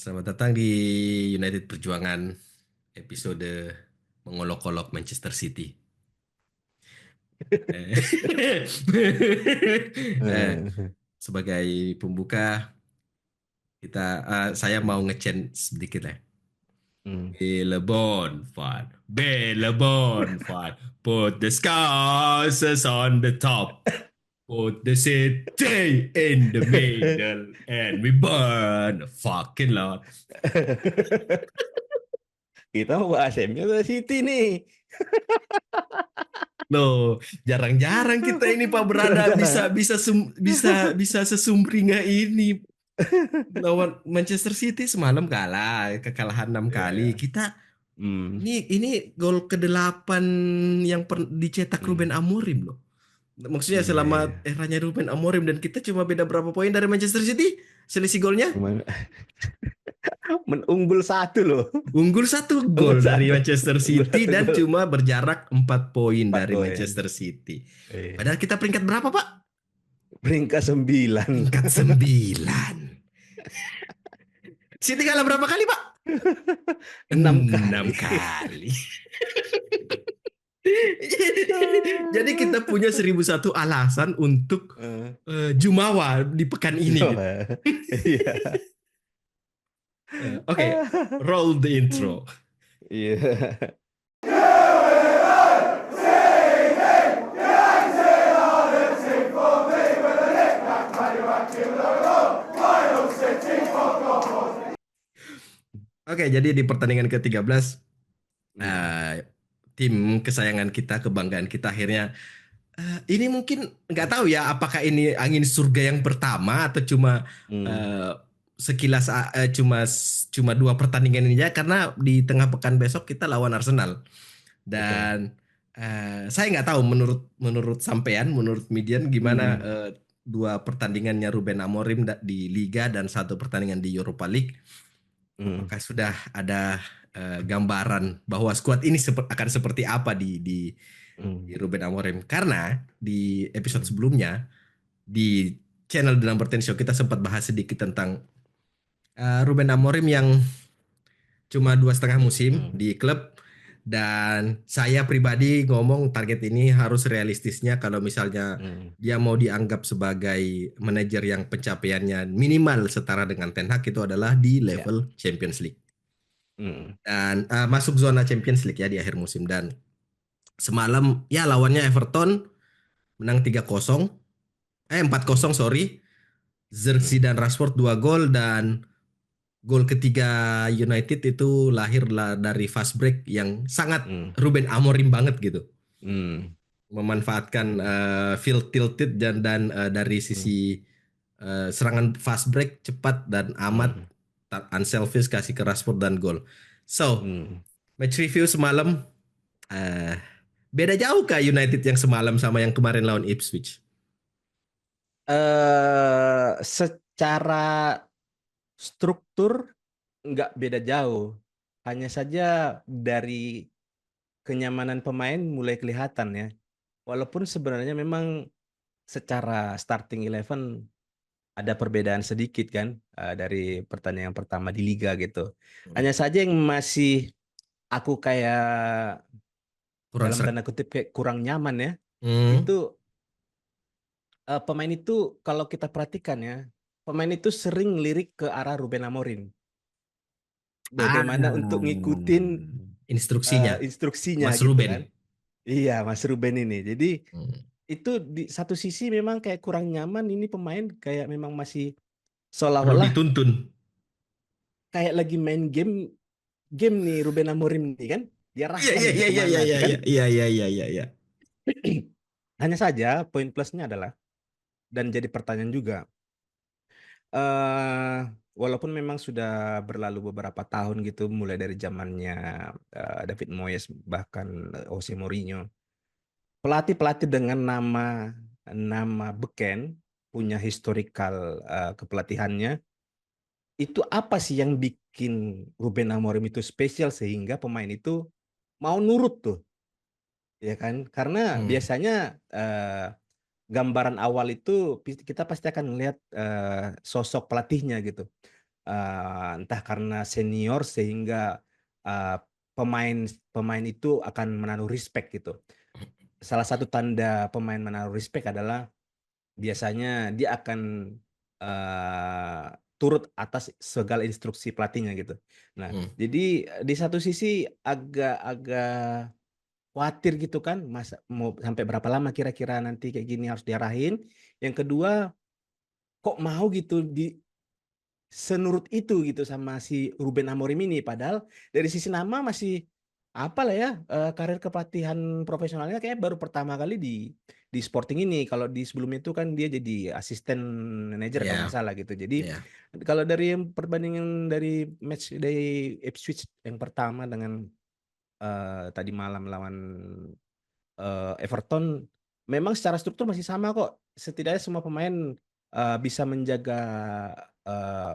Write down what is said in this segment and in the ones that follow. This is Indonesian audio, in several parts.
Selamat datang di United Perjuangan episode mengolok-olok Manchester City. Eh, eh, Hmm. sebagai pembuka saya mau ngecen sedikit lah. Hmm. Bella Bonfire, put the scouts on the top, put the city in the middle, and we burn the fucking lot. Kita mau bahas MU atau City nih? Loh, jarang-jarang kita ini Pak berada bisa Jarang-jarang. bisa bisa sesumringah ini lawan Manchester City semalam kalah, kekalahan 6 kali. Ya. Kita Hmm. ini gol ke-8 yang dicetak Ruben Hmm. Amorim loh. Maksudnya Iya, selama iya. eranya Ruben Amorim dan kita cuma beda berapa poin dari Manchester City? Selisih golnya Cuman mengunggul satu loh. unggul 1 gol Unggul dari satu. Manchester Unggul City satu dan gol. cuma berjarak 4 poin 4 dari poin. Manchester City. Iya. Padahal kita peringkat berapa, Pak? Peringkat 9. Peringkat 9. Siti kalah berapa kali, Pak? 6 enam kali. kali. Jadi kita punya 1.001 alasan untuk Eh, jumawa di pekan ini gitu. Iya. Oke, roll the intro. Iya. Oke, jadi di pertandingan ke-13 Hmm. tim kesayangan kita, kebanggaan kita akhirnya ini mungkin nggak tahu ya apakah ini angin surga yang pertama atau cuma Hmm. eh, sekilas cuma 2 pertandingan ini aja karena di tengah pekan besok kita lawan Arsenal Betul. dan saya nggak tahu menurut menurut sampean menurut Midian gimana Hmm. 2 pertandingannya Ruben Amorim di Liga dan 1 pertandingan di Europa League. Hmm. Apakah sudah ada gambaran bahwa skuad ini akan seperti apa di Hmm. Ruben Amorim? Karena di episode Hmm. sebelumnya di channel The Number 10 Show kita sempat bahas sedikit tentang Ruben Amorim yang cuma 2,5 musim Hmm. di klub dan saya pribadi ngomong target ini harus realistisnya kalau misalnya Hmm. dia mau dianggap sebagai manajer yang pencapaiannya minimal setara dengan Ten Hag itu adalah di Ya. level Champions League Hmm. dan masuk zona Champions League ya di akhir musim dan semalam ya lawannya Everton menang 3-0 4-0 Hmm. sorry. Xerxes Hmm. dan Rashford 2 gol dan gol ketiga United itu lahirlah dari fast break yang sangat Hmm. Ruben Amorim banget gitu. Hmm. Memanfaatkan field tilted dan dari Hmm. sisi serangan fast break cepat dan amat Hmm. unselfish kasih ke Rashford dan gol. So, Hmm. match review semalam eh, beda jauh kah United yang semalam sama yang kemarin lawan Ipswich? Secara struktur nggak beda jauh. Hanya saja dari kenyamanan pemain mulai kelihatan ya. Walaupun sebenarnya memang secara starting eleven ada perbedaan sedikit kan dari pertandingan pertama di liga gitu. Hanya saja yang masih aku kayak Kurang dalam serak. tanda kutip kayak kurang nyaman ya. Hmm. Itu pemain itu kalau kita perhatikan ya, pemain itu sering lirik ke arah Ruben Amorim. Ah, Bagaimana untuk ngikutin instruksinya instruksinya Mas gitu kan. Ruben. Iya, Mas Ruben ini. Jadi Hmm. itu di satu sisi memang kayak kurang nyaman ini pemain kayak memang masih Perlu seolah-olah dituntun. kayak lagi main game game nih Ruben Amorim nih kan. Iya Diarahkan iya gitu iya iya kemana iya gitu kan. iya iya iya iya iya iya. Hanya saja poin plusnya adalah dan jadi pertanyaan juga. eh Walaupun memang sudah berlalu beberapa tahun gitu, mulai dari zamannya David Moyes bahkan Jose Mourinho, pelatih-pelatih dengan nama nama beken punya historikal kepelatihannya, itu apa sih yang bikin Ruben Amorim itu spesial sehingga pemain itu mau nurut tuh, ya kan? Karena Hmm. biasanya gambaran awal itu kita pasti akan melihat sosok pelatihnya gitu. entah karena senior sehingga pemain itu akan menaruh respect gitu. Salah satu tanda pemain menaruh respect adalah biasanya dia akan turut atas segala instruksi pelatihnya gitu. Nah, Hmm. jadi di satu sisi agak khawatir gitu kan, masa mau sampai berapa lama kira-kira nanti kayak gini harus diarahin. Yang kedua, kok mau gitu senurut itu gitu sama si Ruben Amorim ini, padahal dari sisi nama masih apalah ya, karir kepelatihan profesionalnya kayak baru pertama kali di Sporting ini. Kalau di sebelumnya itu kan dia jadi asisten manajer kalau nggak Ya, salah gitu. Jadi ya. kalau dari perbandingan dari match dari Ipswich yang pertama dengan tadi malam lawan Everton, memang secara struktur masih sama kok. Setidaknya semua pemain bisa menjaga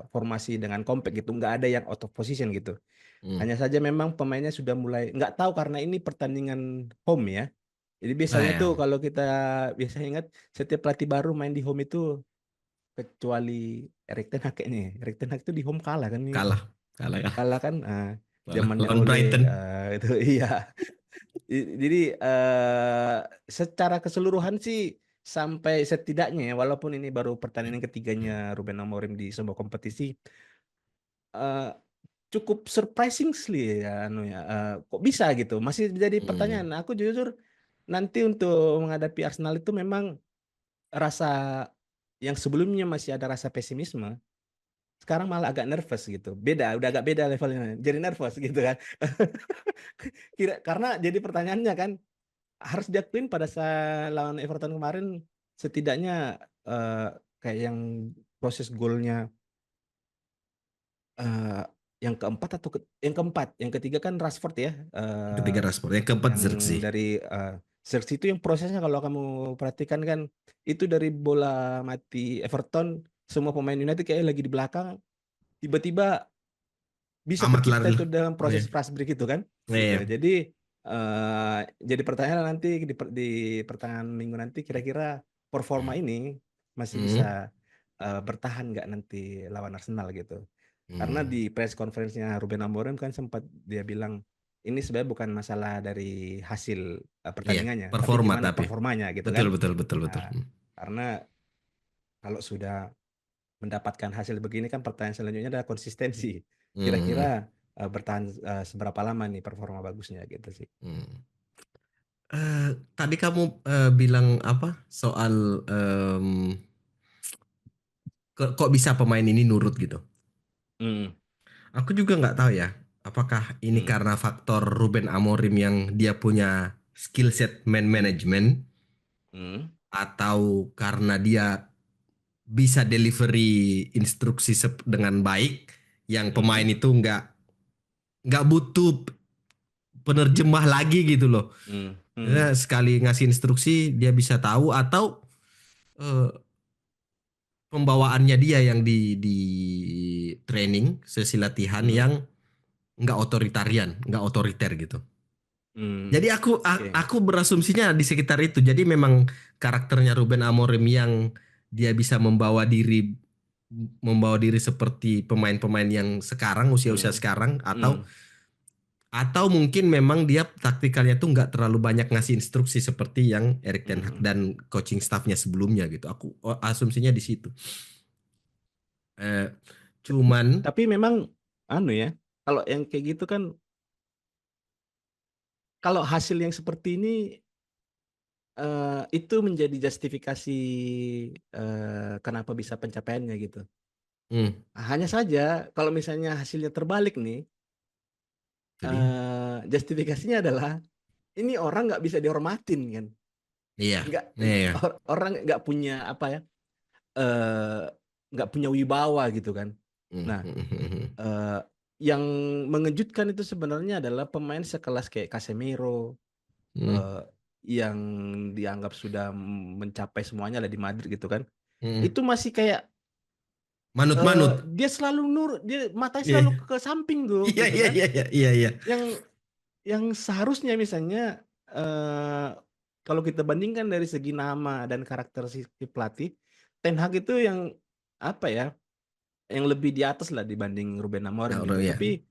formasi dengan compact gitu, nggak ada yang out of position gitu. Hmm. Hanya saja memang pemainnya sudah mulai nggak tahu karena ini pertandingan home ya. Jadi Nah, biasanya ya. tuh kalau kita biasanya ingat setiap pelatih baru main di home itu kecuali Erik ten Hag kayaknya. Erik ten Hag itu di home kalah kan nih. Kalah, kalah ya. Kalah kan Kalah zamannya lawan Ole Brighton. itu iya. Jadi secara keseluruhan sih sampai setidaknya ya, walaupun ini baru pertandingan ketiganya Ruben Amorim di sebuah kompetisi, eh, cukup surprisingly ya, kok bisa gitu. Masih jadi Hmm. pertanyaan. Aku jujur nanti untuk menghadapi Arsenal itu memang rasa yang sebelumnya masih ada rasa pesimisme, sekarang malah agak nervous gitu. Beda, udah agak beda levelnya. Jadi nervous gitu kan. Karena jadi pertanyaannya kan, harus diakuin pada saat lawan Everton kemarin setidaknya eh, kayak yang proses golnya eh, yang keempat atau yang keempat, yang ketiga kan Rashford ya, Ketiga Rashford, yang keempat yang Zirkzee. dari Xerxes itu yang prosesnya kalau kamu perhatikan kan itu dari bola mati Everton, semua pemain United kayak lagi di belakang, tiba-tiba bisa Amat tercipta lari. itu dalam proses Iya. fast break itu kan gitu. Iya. Jadi pertanyaan nanti di pertengahan minggu nanti kira-kira performa ini masih bisa Hmm. bertahan nggak nanti lawan Arsenal gitu. Karena di Hmm. press conference-nya Ruben Amorim kan sempat dia bilang ini sebenarnya bukan masalah dari hasil Iya, pertandingannya, tapi performa gimana tapi. performanya gitu Betul, kan. betul, betul, betul. Nah, karena kalau sudah mendapatkan hasil begini kan pertanyaan selanjutnya adalah konsistensi. Kira-kira Hmm. bertahan seberapa lama nih performa bagusnya gitu sih. Hmm. Tadi kamu bilang apa soal kok bisa pemain ini nurut gitu. Hmm, Aku juga nggak tahu ya, apakah ini hmm, karena faktor Ruben Amorim yang dia punya skill set man management hmm, atau karena dia bisa delivery instruksi dengan baik yang pemain hmm, itu nggak butuh penerjemah lagi gitu loh. hmm, hmm, Ya, sekali ngasih instruksi dia bisa tahu atau eh, pembawaannya dia yang di training sesi latihan hmm, yang nggak otoritarian, nggak otoriter gitu. hmm. Jadi aku Oke. aku berasumsinya di sekitar itu. Jadi memang karakternya Ruben Amorim yang dia bisa membawa diri seperti pemain-pemain yang sekarang usia-usia Hmm, sekarang hmm, atau mungkin memang dia taktikalnya tuh nggak terlalu banyak ngasih instruksi seperti yang Erik ten Hag hmm. dan coaching staffnya sebelumnya gitu. Aku asumsinya di situ. Eh, cuman Tapi memang anu ya, kalau yang kayak gitu kan, kalau hasil yang seperti ini itu menjadi justifikasi kenapa bisa pencapaiannya gitu. hmm, Hanya saja kalau misalnya hasilnya terbalik nih, itu dia. justifikasinya adalah ini orang nggak bisa dihormatin kan, Iya, nggak iya. orang nggak punya apa ya, eh, nggak punya wibawa gitu kan. Hmm, Nah, hmm, hmm, hmm. eh, yang mengejutkan itu sebenarnya adalah pemain sekelas kayak Casemiro, Hmm, eh, yang dianggap sudah mencapai semuanya lah di Madrid gitu kan. hmm. Itu masih kayak Manut-manut. dia selalu dia matanya Iya, selalu ke samping tuh iya, gitu iya, kan. iya, iya, iya, iya. Yang seharusnya misalnya eh, kalau kita bandingkan dari segi nama dan karakter si pelatih, Ten Hag itu yang apa ya? yang lebih di atas lah dibanding Ruben Amorim Oh gitu. ya. Tapi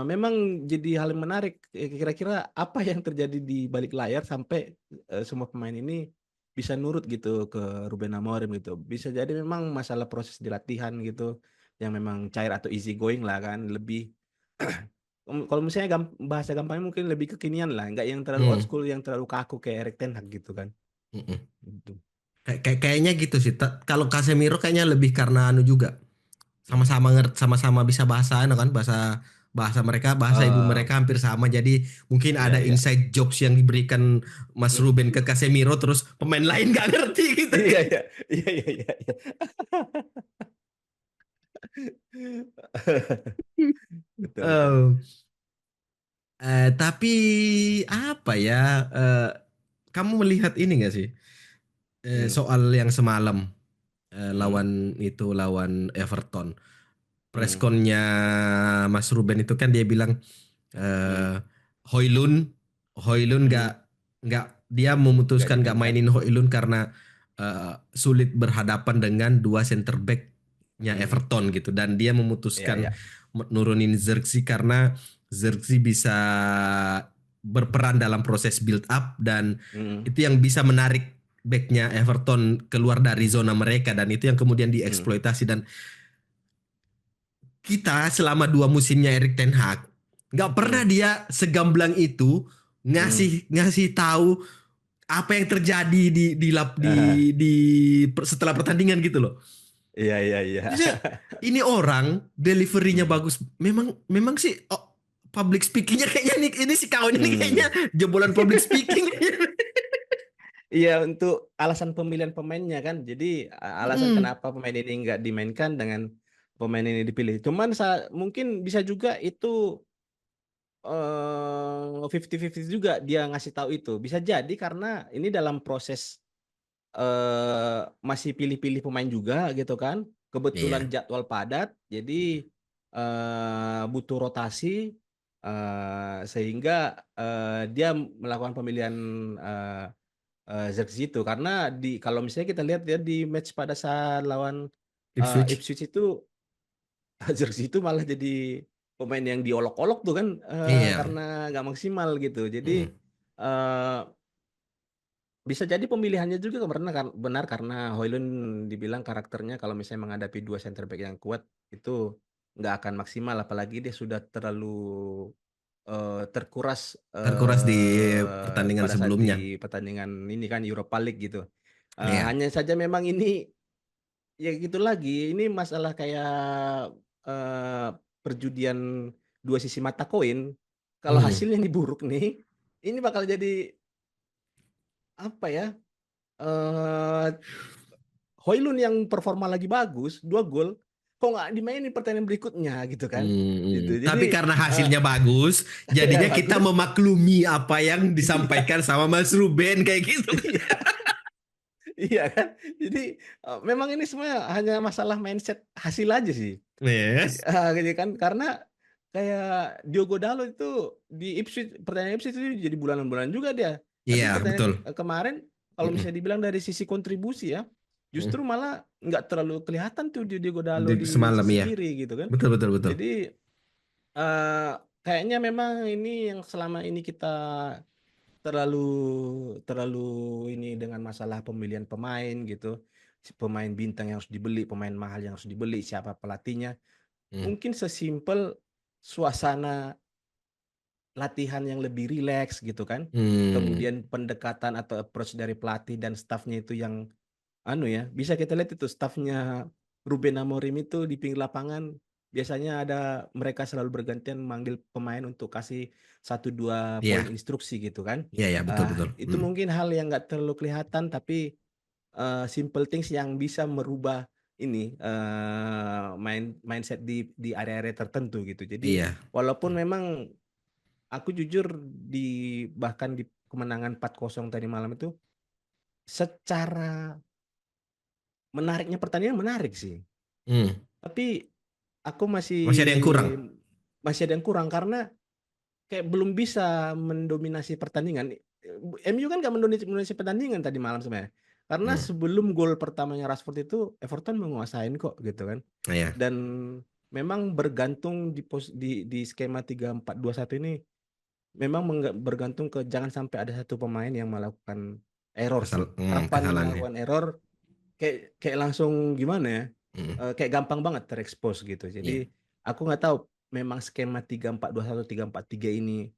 memang jadi hal yang menarik. Kira-kira apa yang terjadi di balik layar sampai semua pemain ini bisa nurut gitu ke Ruben Amorim gitu. Bisa jadi memang masalah proses di latihan gitu yang memang cair atau easy going lah kan, lebih kalau misalnya bahasa gampangnya mungkin lebih kekinian lah, nggak yang terlalu old Hmm. school, yang terlalu kaku kayak Erik ten Hag gitu kan. Mm-mm. Gitu. Kayaknya gitu sih. Kalau Casemiro kayaknya lebih karena anu juga. Sama-sama sama-sama bisa bahasa anu kan, bahasa bahasa mereka, bahasa ibu Eh, mereka hampir sama. Jadi mungkin iya ada iya. inside jokes yang diberikan Mas Ruben ke Casemiro terus pemain lain nggak ngerti gitu. Iya iya iya iya iya. Iya. Betul betul. Eh, tapi apa ya? eh, Kamu melihat ini nggak sih? Hmm, Soal yang semalam hmm, lawan Everton. hmm, Preskonnya Mas Ruben itu kan dia bilang hmm, eh Hoylun Hoylun hmm. nggak dia Nggak memutuskan nggak dimainkan. mainin Hoylun karena sulit berhadapan dengan dua center backnya Hmm, Everton gitu dan dia iya memutuskan iya. nurunin Zirkzee karena Zirkzee bisa berperan dalam proses build up dan Hmm, itu yang bisa menarik backnya Everton keluar dari zona mereka dan itu yang kemudian hmm, dieksploitasi dan kita selama 2 musimnya Erik ten Hag nggak pernah hmm, dia segamblang itu hmm. ngasih ngasih tahu apa yang terjadi Ah, setelah pertandingan gitu loh. iya iya iya. Maksudnya ini orang deliverynya Hmm, bagus. Memang memang sih public speakingnya kayaknya nih ini si kawan ini kayaknya hmm. jebolan public speaking. Iya, untuk alasan pemilihan pemainnya kan. Jadi alasan Mm, kenapa pemain ini nggak dimainkan dengan pemain ini dipilih. Cuman mungkin bisa juga itu 50-50 juga dia ngasih tahu itu. Bisa jadi karena ini dalam proses masih pilih-pilih pemain juga gitu kan. Kebetulan iya, jadwal padat, jadi butuh rotasi, sehingga dia melakukan pemilihan eh, Zirkzee itu karena kalau misalnya kita lihat ya di match pada saat lawan Ipswich. Ipswich itu Zirkzee itu malah jadi pemain yang diolok-olok tuh kan, Iya. karena nggak maksimal gitu. Jadi Mm, eh, bisa jadi pemilihannya juga benar karena Højlund dibilang karakternya kalau misalnya menghadapi dua center back yang kuat itu nggak akan maksimal, apalagi dia sudah terlalu terkuras terkuras di pertandingan pada saat sebelumnya. di pertandingan ini kan Europa League gitu. Iya. Hanya saja memang ini ya gitu lagi, ini masalah kayak eh, perjudian dua sisi mata koin. Kalau Mm. hasilnya ini buruk nih, ini bakal jadi apa ya? eh Højlund yang performa lagi bagus, 2 gol, kok nggak dimainin pertandingan berikutnya gitu kan? Gitu. Jadi Tapi karena eh, hasilnya bagus, ya jadinya kita bagus. memaklumi apa yang Iya, disampaikan sama Mas Ruben kayak gitu. iya, iya kan? Jadi memang ini semua hanya masalah mindset hasil aja sih. Yes. Gitu kan karena kayak Diogo Dalot itu di Ipswich, pertandingan Ipswich itu jadi bulanan-bulanan juga dia. Tapi Iya, pertandingan betul. kemarin kalau Mm-mm. misalnya dibilang dari sisi kontribusi ya, justru Mm. malah nggak terlalu kelihatan tuh Diogo Dalot di Semalam sisi ya. kiri gitu kan. Betul, betul, betul. Jadi eh, kayaknya memang ini yang selama ini kita terlalu terlalu ini dengan masalah pemilihan pemain gitu. Si pemain bintang yang harus dibeli, pemain mahal yang harus dibeli, siapa pelatihnya. Mm. Mungkin sesimpel suasana latihan yang lebih rileks gitu kan. Hmm. Kemudian pendekatan atau approach dari pelatih dan staffnya itu yang anu ya, bisa kita lihat itu staffnya Ruben Amorim itu di pinggir lapangan biasanya ada mereka selalu bergantian memanggil pemain untuk kasih 1-2 poin Iya, instruksi gitu kan. iya, ya, betul, betul. Itu Mm. mungkin hal yang nggak terlalu kelihatan tapi simple things yang bisa merubah ini mindset di area-area tertentu gitu. Jadi Iya. walaupun memang aku jujur di bahkan di kemenangan 4-0 tadi malam itu secara menariknya pertandingan menarik sih. Mm. Tapi aku masih Masih ada yang kurang. masih ada yang kurang karena kayak belum bisa mendominasi pertandingan. MU kan nggak mendominasi pertandingan tadi malam sebenarnya. Karena Hmm. sebelum gol pertamanya Rashford itu Everton menguasain kok gitu kan. Nah, ya. Dan memang bergantung di skema 3-4-2-1 ini memang bergantung ke jangan sampai ada satu pemain yang melakukan error sih. Kapan Kesalahan ya. melakukan error kayak kayak langsung gimana ya? Hmm. Kayak gampang banget terekspos gitu. Iya. Jadi aku nggak tahu memang skema 3-4-2-1 3-4-3 ini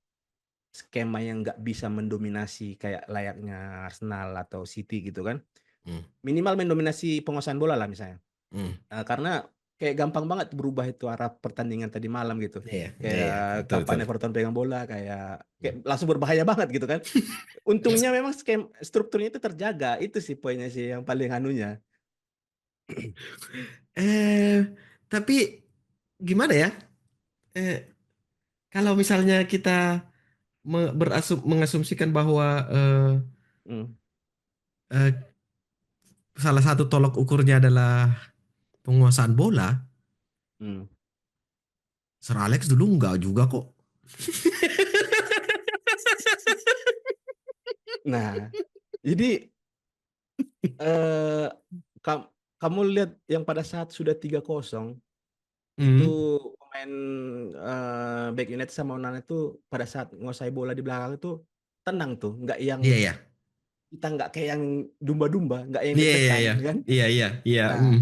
skema yang nggak bisa mendominasi kayak layaknya Arsenal atau City gitu kan. Hmm. Minimal mendominasi penguasaan bola lah misalnya. Hmm. Karena kayak gampang banget berubah itu arah pertandingan tadi malam gitu. Iya, iya, iya, Kayak betul, betul. kapan Everton pegang bola kayak langsung berbahaya banget gitu kan. Untungnya memang strukturnya itu terjaga. Itu sih poinnya sih yang paling anunya. Eh, tapi gimana ya? Eh, Kalau misalnya kita mengasumsikan bahwa Hmm. eh, salah satu tolok ukurnya adalah penguasaan bola, Hmm. Sir Alex dulu enggak juga kok. Nah, jadi eh kam- kamu lihat yang pada saat sudah 3-0 itu Hmm. pemain back United sama Onana itu pada saat nguasai bola di belakang itu tenang tuh, nggak yang Iya, iya. kita nggak kayak yang dumba-dumba, nggak yang Iya, iya, deg-degan iya. kan. Iya, iya, iya. Nah, Hmm.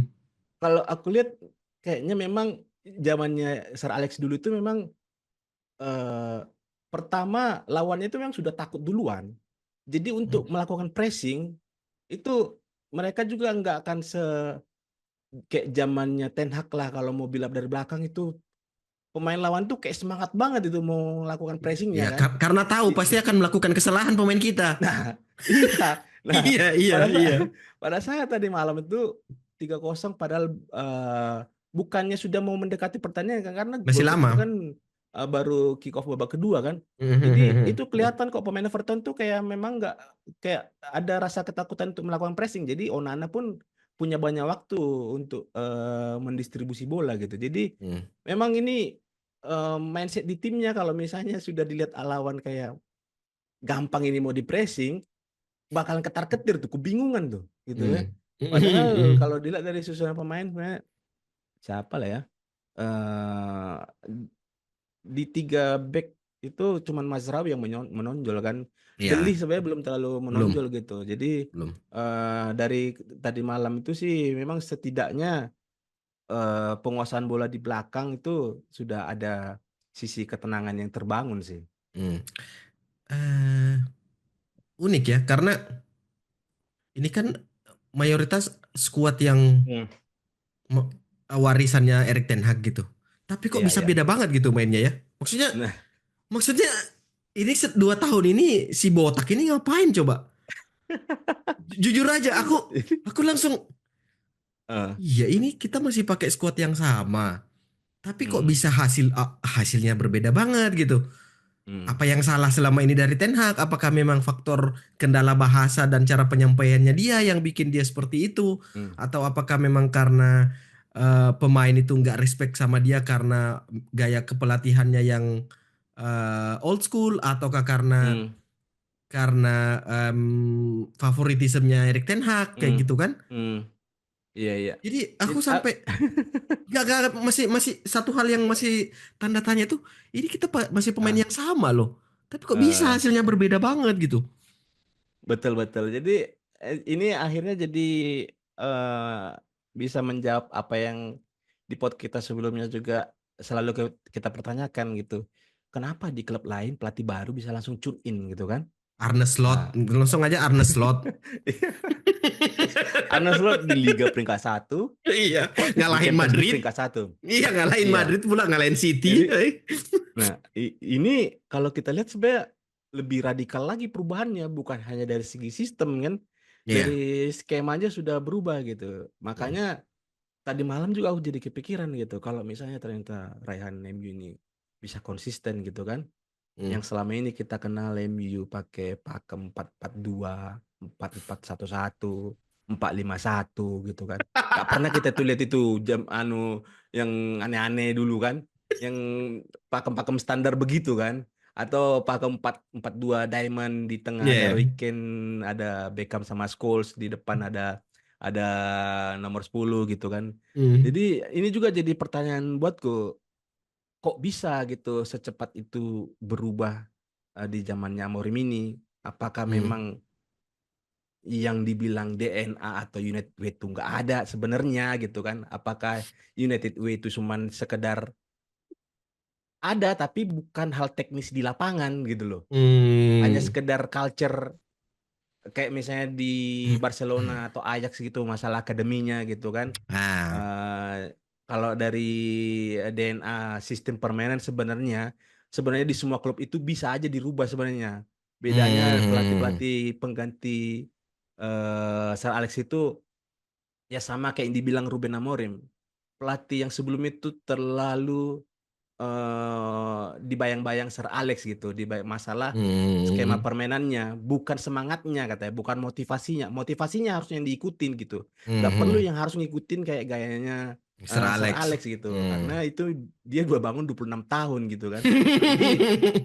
kalau aku lihat kayaknya memang zamannya Sir Alex dulu itu memang eh, pertama lawannya itu memang sudah takut duluan. Jadi untuk melakukan pressing itu mereka juga nggak akan kayak zamannya Ten Hag lah kalau mau build up dari belakang itu pemain lawan tuh kayak semangat banget itu mau melakukan pressingnya Ya, kan. karena tahu I- pasti akan melakukan kesalahan pemain kita. Nah, iya. Nah, Iya, iya, pada saat iya. pada saat tadi malam itu 3-0 padahal bukannya sudah mau mendekati pertandingan kan karena Masih gol kedua kan lama. baru kick off babak kedua kan. Jadi itu kelihatan kok pemain Everton tuh kayak memang nggak kayak ada rasa ketakutan untuk melakukan pressing. Jadi Onana pun punya banyak waktu untuk mendistribusi bola gitu. Jadi Hmm. memang ini mindset di timnya kalau misalnya sudah dilihat lawan kayak gampang ini mau di pressing bakalan ketar-ketir tuh, kebingungan tuh, gitu ya. Hmm. Padahal Hmm. kalau dilihat dari susunan pemain, sebenarnya siapa lah ya? eh di tiga back itu cuman Mazraoui yang menonjol kan. Ya, Delih sebenarnya belum terlalu belum, menonjol gitu. Jadi belum. dari tadi malam itu sih memang setidaknya penguasaan bola di belakang itu sudah ada sisi ketenangan yang terbangun sih. Hmm. Eh, Unik ya, karena ini kan mayoritas skuad yang Hmm. me- warisannya Erik ten Hag gitu. Tapi kok Iya, bisa iya. beda banget gitu mainnya ya? Maksudnya, Nah, maksudnya ini 2 tahun ini si botak ini ngapain coba? Jujur aja, aku langsung, eh, iya ini kita masih pakai skuad yang sama. Tapi kok hmm, bisa hasilnya berbeda banget gitu? hmm, Apa yang salah selama ini dari Ten Hag? Apakah memang faktor kendala bahasa dan cara penyampaiannya dia yang bikin dia seperti itu? hmm, Atau apakah memang karena pemain itu nggak respect sama dia karena gaya kepelatihannya yang old school? Ataukah karena hmm, karena favoritismenya Erik Ten Hag kayak hmm, gitu kan? hmm. Iya, iya. Jadi aku Jadi, sampai gak, masih masih satu hal yang masih tanda tanya tuh, ini kita masih pemain ah, yang sama loh, tapi kok bisa eh, hasilnya berbeda banget gitu. betul betul. Jadi ini akhirnya jadi eh, bisa menjawab apa yang di pot kita sebelumnya juga selalu kita pertanyakan gitu. Kenapa di klub lain pelatih baru bisa langsung tune in gitu kan? Arne Slot, Nah, langsung aja Arne Slot. Arne Slot di Liga peringkat satu, Iya, di ngalahin Champions League Madrid. peringkat satu. Iya, ngalahin Iya. Madrid pula, ngalahin City. Jadi, nah ini kalau kita lihat sebenarnya lebih radikal lagi perubahannya, bukan hanya dari segi sistem kan, dari Iya. skema aja sudah berubah gitu. Hmm. Makanya tadi malam juga aku jadi kepikiran gitu, kalau misalnya ternyata Raihan MU ini bisa konsisten gitu kan, Hmm. yang selama ini kita kenal MU pakai pakem 4-4-2, 4-4-1-1, 4-5-1 gitu kan. Gak pernah kita tuh lihat itu jam yang aneh-aneh dulu kan, yang pakem-pakem standar begitu kan. Atau pakai 4-4-2 diamond, di tengah ada Iya. Roy Keane, ada Beckham sama Scholes, di depan ada nomor 10 gitu kan. Hmm. Jadi ini juga jadi pertanyaan buatku, kok bisa gitu secepat itu berubah di zamannya Amorim ini? Apakah Hmm. memang yang dibilang DNA atau United Way itu nggak ada sebenarnya gitu kan? Apakah United Way itu cuman sekedar ada tapi bukan hal teknis di lapangan gitu loh. Hanya Hmm. sekedar culture kayak misalnya di Barcelona atau Ajax gitu, masalah akademinya gitu kan. Ah. Eh, Kalau dari DNA sistem permainan sebenarnya di semua klub itu bisa aja dirubah sebenarnya. Bedanya Hmm. pelatih-pelatih pengganti Sir Alex itu ya sama kayak yang dibilang Ruben Amorim. Pelatih yang sebelum itu terlalu dibayang-bayang Sir Alex gitu, masalah skema Hmm. permainannya, bukan semangatnya katanya, bukan motivasinya. Motivasinya harusnya yang diikutin gitu. Nggak perlu Hmm. yang harus ngikutin kayak gayanya Sir Sir Alex. Alex gitu. Hmm. Karena itu dia gua bangun 26 tahun gitu kan. Jadi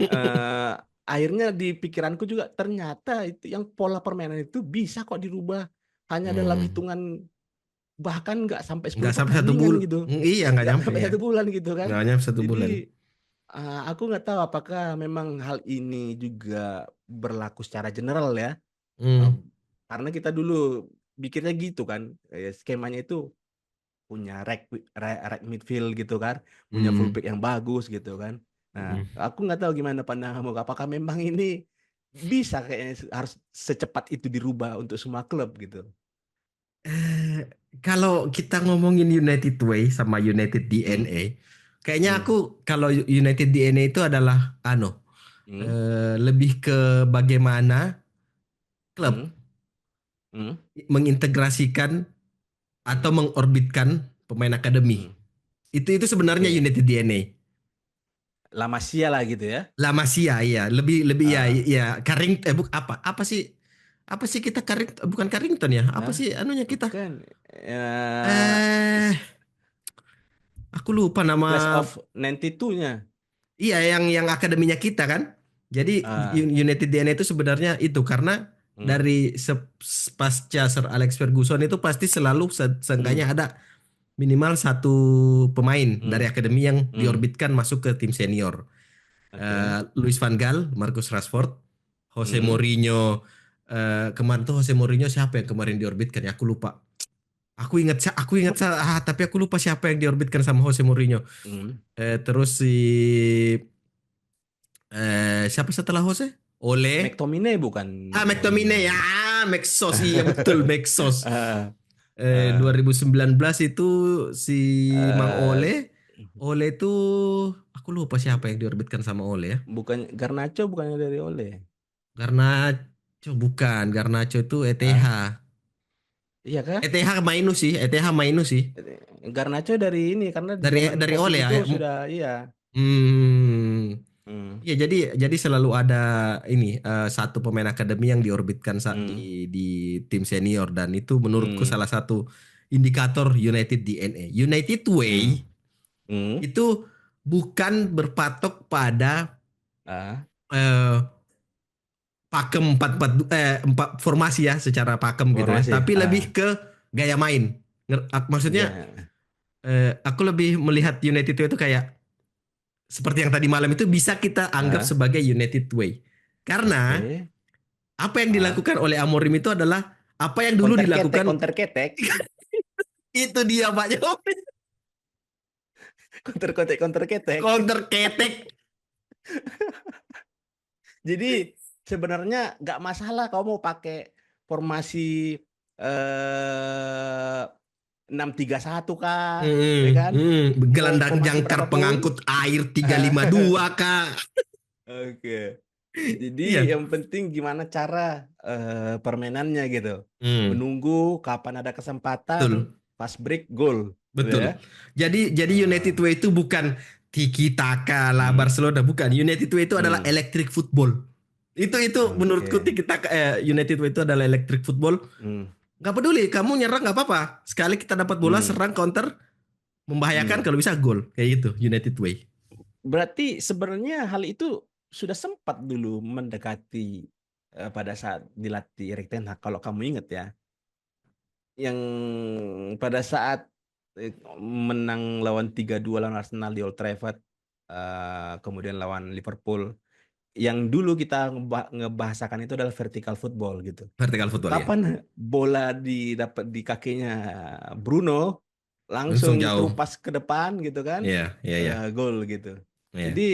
eh, akhirnya di pikiranku juga ternyata itu yang pola permainan itu bisa kok dirubah hanya dalam Hmm. hitungan, bahkan nggak sampai Nggak 10 sampai satu pertandingan bulan. gitu. Iya, nggak Nggak nyampe sampai ya. 1 bulan gitu kan. Nggak nyampe 1 bulan. Jadi aku nggak tahu apakah memang hal ini juga berlaku secara general ya. Eh, Hmm. karena kita dulu pikirnya gitu kan, skemanya itu punya right midfield gitu kan, punya Hmm. fullback yang bagus gitu kan. Nah, Hmm. aku nggak tahu gimana pandanganmu, apakah memang ini bisa kayaknya harus secepat itu dirubah untuk semua klub gitu. Eh, Kalau kita ngomongin United Way sama United Hmm, DNA, kayaknya hmm, aku kalau United DNA itu adalah hmm, lebih ke bagaimana hmm, klub hmm, mengintegrasikan atau hmm, mengorbitkan pemain akademi. hmm. Itu sebenarnya Oke, United DNA. La Masia lah gitu ya. La Masia ya, lebih lebih ya Ah, ya apa sih kita bukan Carrington ya? Apa ah, sih anunya kita? bukan. Eh, aku lupa nama. Class of 92-nya. Iya, yang akademinya kita kan. Jadi Ah, United DNA itu sebenarnya itu karena hmm, dari pasca Sir Alex Ferguson itu pasti selalu hmm, seenggaknya ada minimal satu pemain dari hmm, akademi yang hmm. diorbitkan masuk ke tim senior. Oke. Luis Van Gaal, Marcus Rashford, Jose Hmm, Mourinho. Kemarin tuh Jose Mourinho siapa yang kemarin diorbitkan ya? Aku lupa. Tapi aku lupa siapa yang diorbitkan sama Jose Mourinho. hmm. Terus siapa setelah Jose? Ole. McTominay bukan McTominay ya. Mourinho. Maxos iya betul Maxos. Ah, ah, 2019 itu si Mang ah, Ole. Ole itu aku lupa siapa yang diorbitkan sama Ole ya. bukan Garnacho, bukannya dari Ole. Garnacho bukan. Garnacho itu ETH. Ah, iya kah? ETH Mainu sih. ETH Mainu sih. Garnacho dari ini karena di zaman Dari COVID Ole ya. itu sudah iya. Hmm. Hmm, Ya jadi selalu ada ini satu pemain akademi yang diorbitkan hmm, di tim senior dan itu menurutku hmm, salah satu indikator United DNA. United Way hmm, hmm. itu bukan berpatok pada Ah, eh, pakem empat formasi ya secara pakem gitu ya, formasi. tapi Ah, lebih ke gaya main. Maksudnya ya. aku lebih melihat United Way itu kayak seperti yang tadi malam itu bisa kita anggap Ah, sebagai United Way. Karena oke. apa yang Ah, dilakukan oleh Amorim itu adalah apa yang dulu dilakukan. counter ketek. Itu dia Pak Jokowi. Counter ketek. Counter ketek. Jadi sebenarnya nggak masalah kamu mau pakai formasi 6-3-1 kah, ya kan? Mau Gelandang formasi jangkar berapapun. pengangkut air 352 Kak. Oke. Jadi Iya. yang penting gimana cara permainannya gitu. Hmm, Menunggu kapan ada kesempatan, betul. pas break gol, gitu ya. Betul. Jadi United Ah, Way itu bukan tiki taka lah hmm, Barcelona bukan. United Way itu adalah hmm, electric football. Itu menurutku oke. tiki taka United Way itu adalah electric football. Hmm, Gak peduli kamu nyerang nggak apa-apa. Sekali kita dapat bola hmm, serang counter membahayakan hmm. kalau bisa gol kayak gitu United Way. Berarti sebenarnya hal itu sudah sempat dulu mendekati pada saat dilatih Erik ten Hag kalau kamu ingat ya, yang pada saat menang lawan 3-2 lawan Arsenal di Old Trafford, kemudian lawan Liverpool, yang dulu kita ngebahasakan itu adalah vertical football gitu. Vertical football ya. Kapan bola didapat di kakinya Bruno, Langsung langsung jauh. terupas ke depan gitu kan, Iya, iya, iya. gol gitu. Iya. Jadi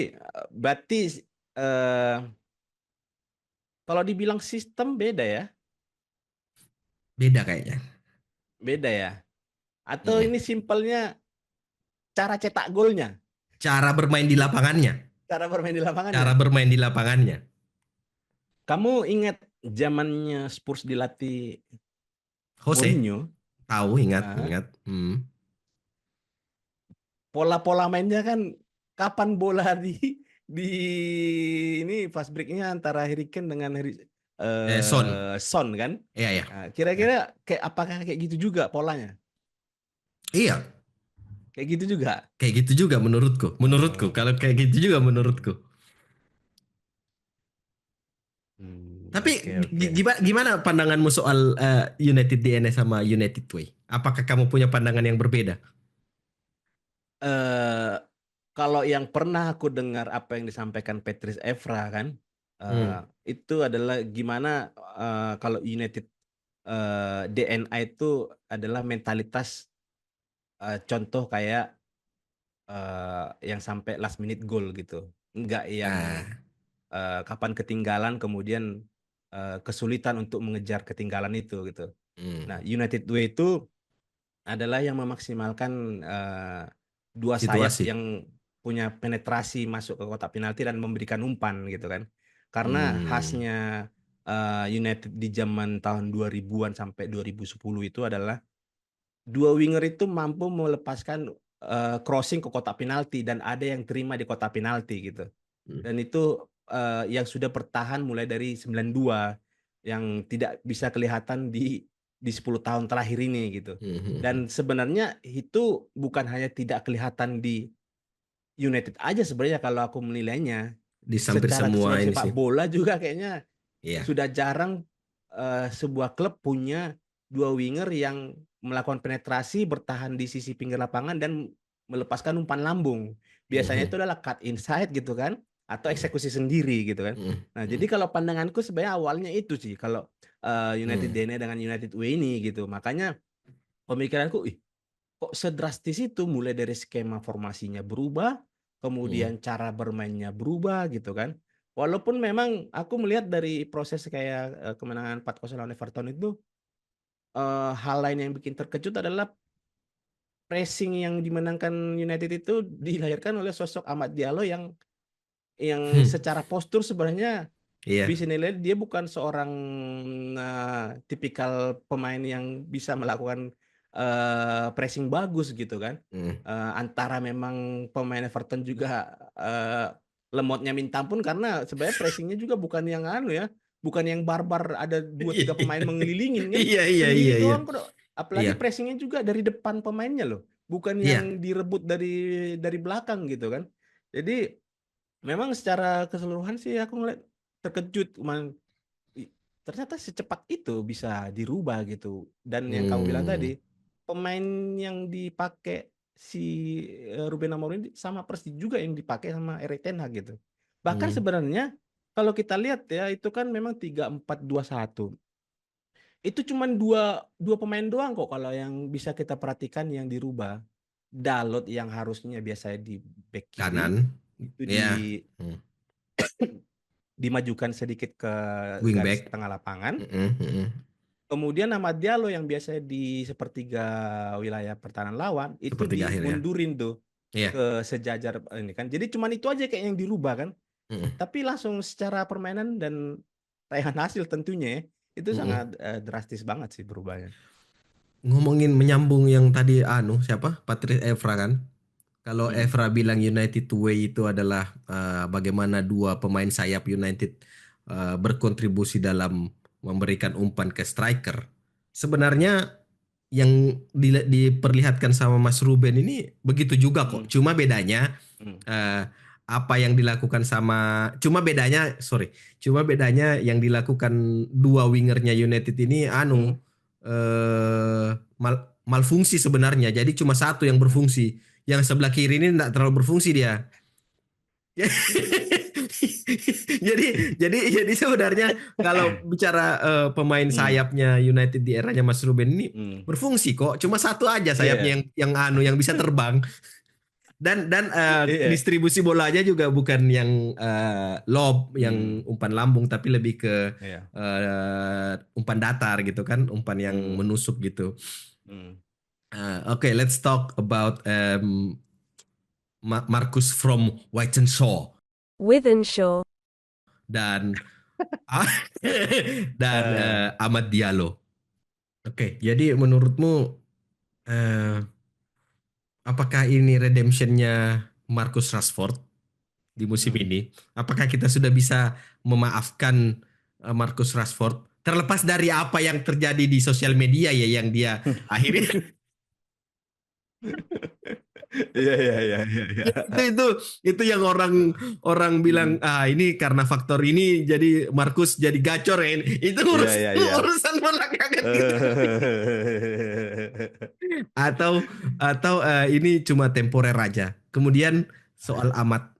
berarti eh, kalau dibilang sistem beda ya, Beda kayaknya. beda ya. Atau Mm-mm. ini simpelnya cara cetak golnya, Cara bermain di lapangannya. cara bermain di Cara lapangannya. bermain di lapangannya. Kamu ingat zamannya Spurs dilatih Jose, Mourinho? tahu, ingat, Ah, ingat. pola-pola mainnya kan kapan bola di ini fast breaknya antara Harry Kane dengan Son. Son kan? Iya, iya. Nah, Ya. kira-kira kayak apakah kayak gitu juga polanya? Iya, Kayak gitu juga. kayak gitu juga menurutku. Menurutku, Oh, kalau kayak gitu juga menurutku. Tapi oke oke. gimana pandanganmu soal United DNA sama United Way? Apakah kamu punya pandangan yang berbeda? eh Kalau yang pernah aku dengar apa yang disampaikan Patrice Evra kan, eh, Hmm. itu adalah gimana kalau United DNA itu adalah mentalitas, contoh kayak yang sampai last minute goal gitu, nggak yang Ah, kapan ketinggalan kemudian kesulitan untuk mengejar ketinggalan itu gitu. Nah, hmm. United Way itu adalah yang memaksimalkan dua sayap Situasi. yang punya penetrasi masuk ke kotak penalti dan memberikan umpan gitu kan. Karena Hmm. khasnya United di zaman tahun 2000-an sampai 2010 itu adalah dua winger itu mampu melepaskan crossing ke kotak penalti dan ada yang terima di kotak penalti gitu. Hmm. Dan itu yang sudah bertahan mulai dari 92, yang tidak bisa kelihatan di 10 tahun terakhir ini gitu. Hmm. Hmm. Dan sebenarnya itu bukan hanya tidak kelihatan di United aja sebenarnya kalau aku menilainya. Di hampir Secara semua keseluruhan ini sepak sih. bola juga kayaknya Iya. sudah jarang sebuah klub punya dua winger yang melakukan penetrasi, bertahan di sisi pinggir lapangan dan melepaskan umpan lambung. Biasanya Hmm. itu adalah cut inside gitu kan, atau Hmm. eksekusi sendiri gitu kan. Hmm. Nah, jadi Hmm. kalau pandanganku sebenarnya awalnya itu sih, kalau United Hmm. DNA dengan United Way ini gitu. Makanya pemikiranku, ih, kok sedrastis itu, mulai dari skema formasinya berubah, Hmm. kemudian cara bermainnya berubah gitu kan. Walaupun memang aku melihat dari proses kayak kemenangan 4-0 lawan Everton itu, hal lain yang bikin terkejut adalah pressing yang dimenangkan United itu dilahirkan oleh sosok Amad Diallo yang Hmm. secara postur sebenarnya Iya. bisa nilai dia bukan seorang tipikal pemain yang bisa melakukan pressing bagus gitu kan. Hmm. Antara memang pemain Everton juga lemotnya minta ampun, karena sebenarnya pressingnya juga bukan yang anu ya, bukan yang barbar ada dua tiga pemain mengelilingin kan, Iya, iya, iya, sendiri iya. doang kok. Iya. Apalagi pressingnya juga dari depan pemainnya loh, bukan yang Iya. direbut dari belakang gitu kan. Jadi memang secara keseluruhan sih aku ngeliat terkejut, ternyata secepat itu bisa dirubah gitu. Dan yang kamu bilang Hmm. tadi, pemain yang dipakai si Ruben Amorim sama persis juga yang dipakai sama Erik ten Hag gitu. Bahkan Hmm. sebenarnya kalau kita lihat ya, itu kan memang 3-4-2-1. Itu cuman dua dua pemain doang kok kalau yang bisa kita perhatikan yang dirubah. Dalot yang harusnya biasanya di back kiri Kanan. itu Ya. Hmm. dimajukan sedikit ke garis Wingback. tengah lapangan. Mm-mm, mm-mm. Kemudian nama Diallo yang biasanya di sepertiga wilayah pertahanan lawan itu Sepertiga akhir ya. dimundurin tuh Iya. ke sejajar ini kan. Jadi cuman itu aja kayak yang dirubah kan. Mm-mm, Tapi langsung secara permainan dan tayangan hasil tentunya ya, itu mm-mm. sangat drastis banget sih berubahnya. Ngomongin menyambung yang tadi siapa? Patrice Evra kan? Kalau Hmm. Evra bilang United Way itu adalah bagaimana dua pemain sayap United berkontribusi dalam memberikan umpan ke striker. Sebenarnya yang diperlihatkan sama Mas Ruben ini begitu juga kok. Hmm. Cuma bedanya Hmm. eh, apa yang dilakukan sama, cuma bedanya yang dilakukan dua wingernya United ini Hmm. malfungsi sebenarnya. Jadi cuma satu yang berfungsi. Yang sebelah kiri ini tidak terlalu berfungsi dia. jadi sebenarnya kalau bicara pemain Hmm. sayapnya United di eranya Mas Ruben ini Hmm. berfungsi kok. Cuma satu aja sayapnya Iya. yang bisa terbang. Dan Iya. distribusi bolanya juga bukan yang lob, yang Hmm. umpan lambung, tapi lebih ke Iya. umpan datar gitu kan, umpan yang Hmm. menusuk gitu. Hmm. Okay, let's talk about Marcus from Whitenshaw Withenshaw. dan dan Eh, Amad Diallo. Oke, jadi menurutmu eh, apakah ini redemptionnya Marcus Rashford di musim hmm. ini? Apakah kita sudah bisa memaafkan Marcus Rashford? Terlepas dari apa yang terjadi di sosial media ya, yang dia akhirnya Iya, iya, iya, iya, iya. itu yang orang orang bilang, Hmm. ini karena faktor ini jadi Marcus jadi gacor ya. Itu Iya, iya, iya. urusan belakangan gitu. Atau ini cuma temporer aja. Kemudian soal Amat,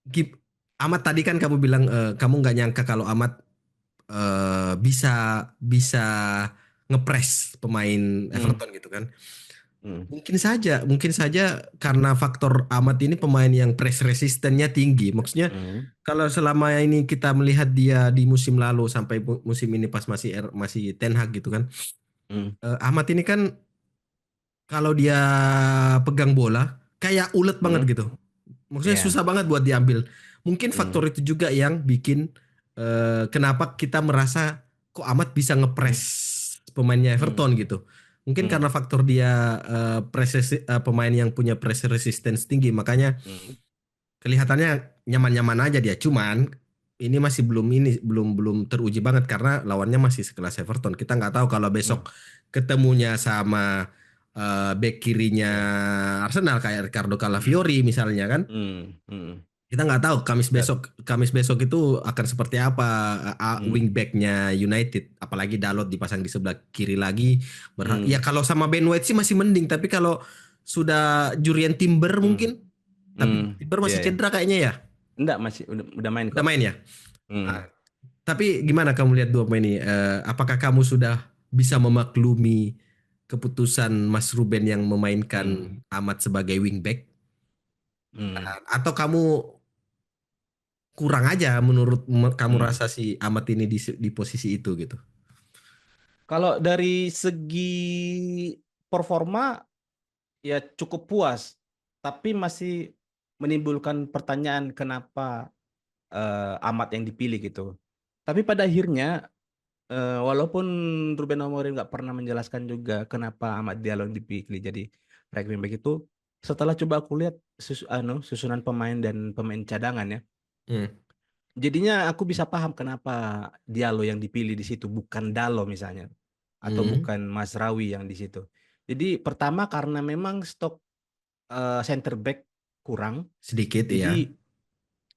Gib- Amat tadi kan kamu bilang kamu nggak nyangka kalau Amat bisa bisa ngepres pemain Hmm. Everton gitu kan. Hmm. Mungkin saja karena faktor Amat ini pemain yang press resistennya tinggi. Maksudnya Hmm. kalau selama ini kita melihat dia di musim lalu sampai musim ini pas masih Ten Hag gitu kan. Hmm. Amat ini kan kalau dia pegang bola kayak ulet banget Hmm. gitu. Maksudnya Iya. susah banget buat diambil. Mungkin Hmm. faktor itu juga yang bikin kenapa kita merasa kok Amat bisa ngepres Hmm. pemainnya Hmm. Everton gitu. Mungkin Hmm. karena faktor dia pemain yang punya pressure resistance tinggi, makanya Hmm. kelihatannya nyaman-nyaman aja dia. Cuman ini masih belum belum teruji banget karena lawannya masih sekelas Everton. Kita nggak tahu kalau Hmm. besok ketemunya sama back kirinya Iya. Arsenal kayak Ricardo Hmm. Calafiori misalnya kan. Hmm. Hmm. Kita nggak tahu Ya. Kamis besok itu akan seperti apa Hmm. wingbacknya United. Apalagi Dalot dipasang di sebelah kiri lagi. Ya Hmm. kalau sama Ben White sih masih mending. Tapi kalau sudah Jurien Timber Hmm. mungkin. Tapi Hmm. Timber Iya, masih ya. cedera kayaknya ya. Enggak, masih udah main Udah kok. main ya. Hmm. Ah, tapi gimana kamu lihat dua pemain ini? Apakah kamu sudah bisa memaklumi keputusan Mas Ruben yang memainkan Hmm. Ahmad sebagai wingback? Hmm. Atau kamu kurang aja menurut kamu Hmm. rasa si Ahmad ini di posisi itu gitu? Kalau dari segi performa ya cukup puas, tapi masih menimbulkan pertanyaan kenapa Ahmad yang dipilih gitu. Tapi pada akhirnya walaupun Ruben Amorim nggak pernah menjelaskan juga kenapa Ahmad Diallo yang dipilih jadi right wing back itu, setelah coba aku lihat susunan pemain dan pemain cadangan ya, Hmm. jadinya aku bisa paham kenapa Diallo yang dipilih di situ bukan Dalo misalnya atau Hmm. bukan Mazraoui yang di situ. Jadi pertama karena memang stok center back kurang, Sedikit jadi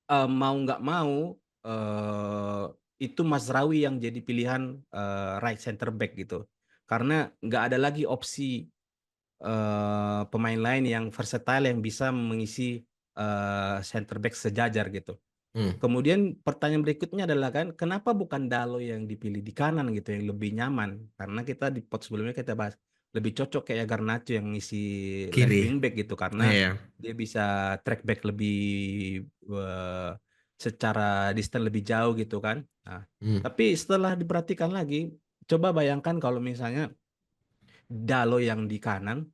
ya. mau nggak mau eh, itu Mazraoui yang jadi pilihan right center back gitu. Karena nggak ada lagi opsi pemain lain yang versatile yang bisa mengisi center back sejajar gitu. Hmm. Kemudian pertanyaan berikutnya adalah kan, kenapa bukan Dalo yang dipilih di kanan gitu yang lebih nyaman? Karena kita di pot sebelumnya kita bahas lebih cocok kayak Garnacho yang ngisi left Kiri. wing back gitu karena Iya. dia bisa track back lebih eh, secara distance lebih jauh gitu kan. Nah, Hmm. tapi setelah diperhatikan lagi, coba bayangkan kalau misalnya Dalo yang di kanan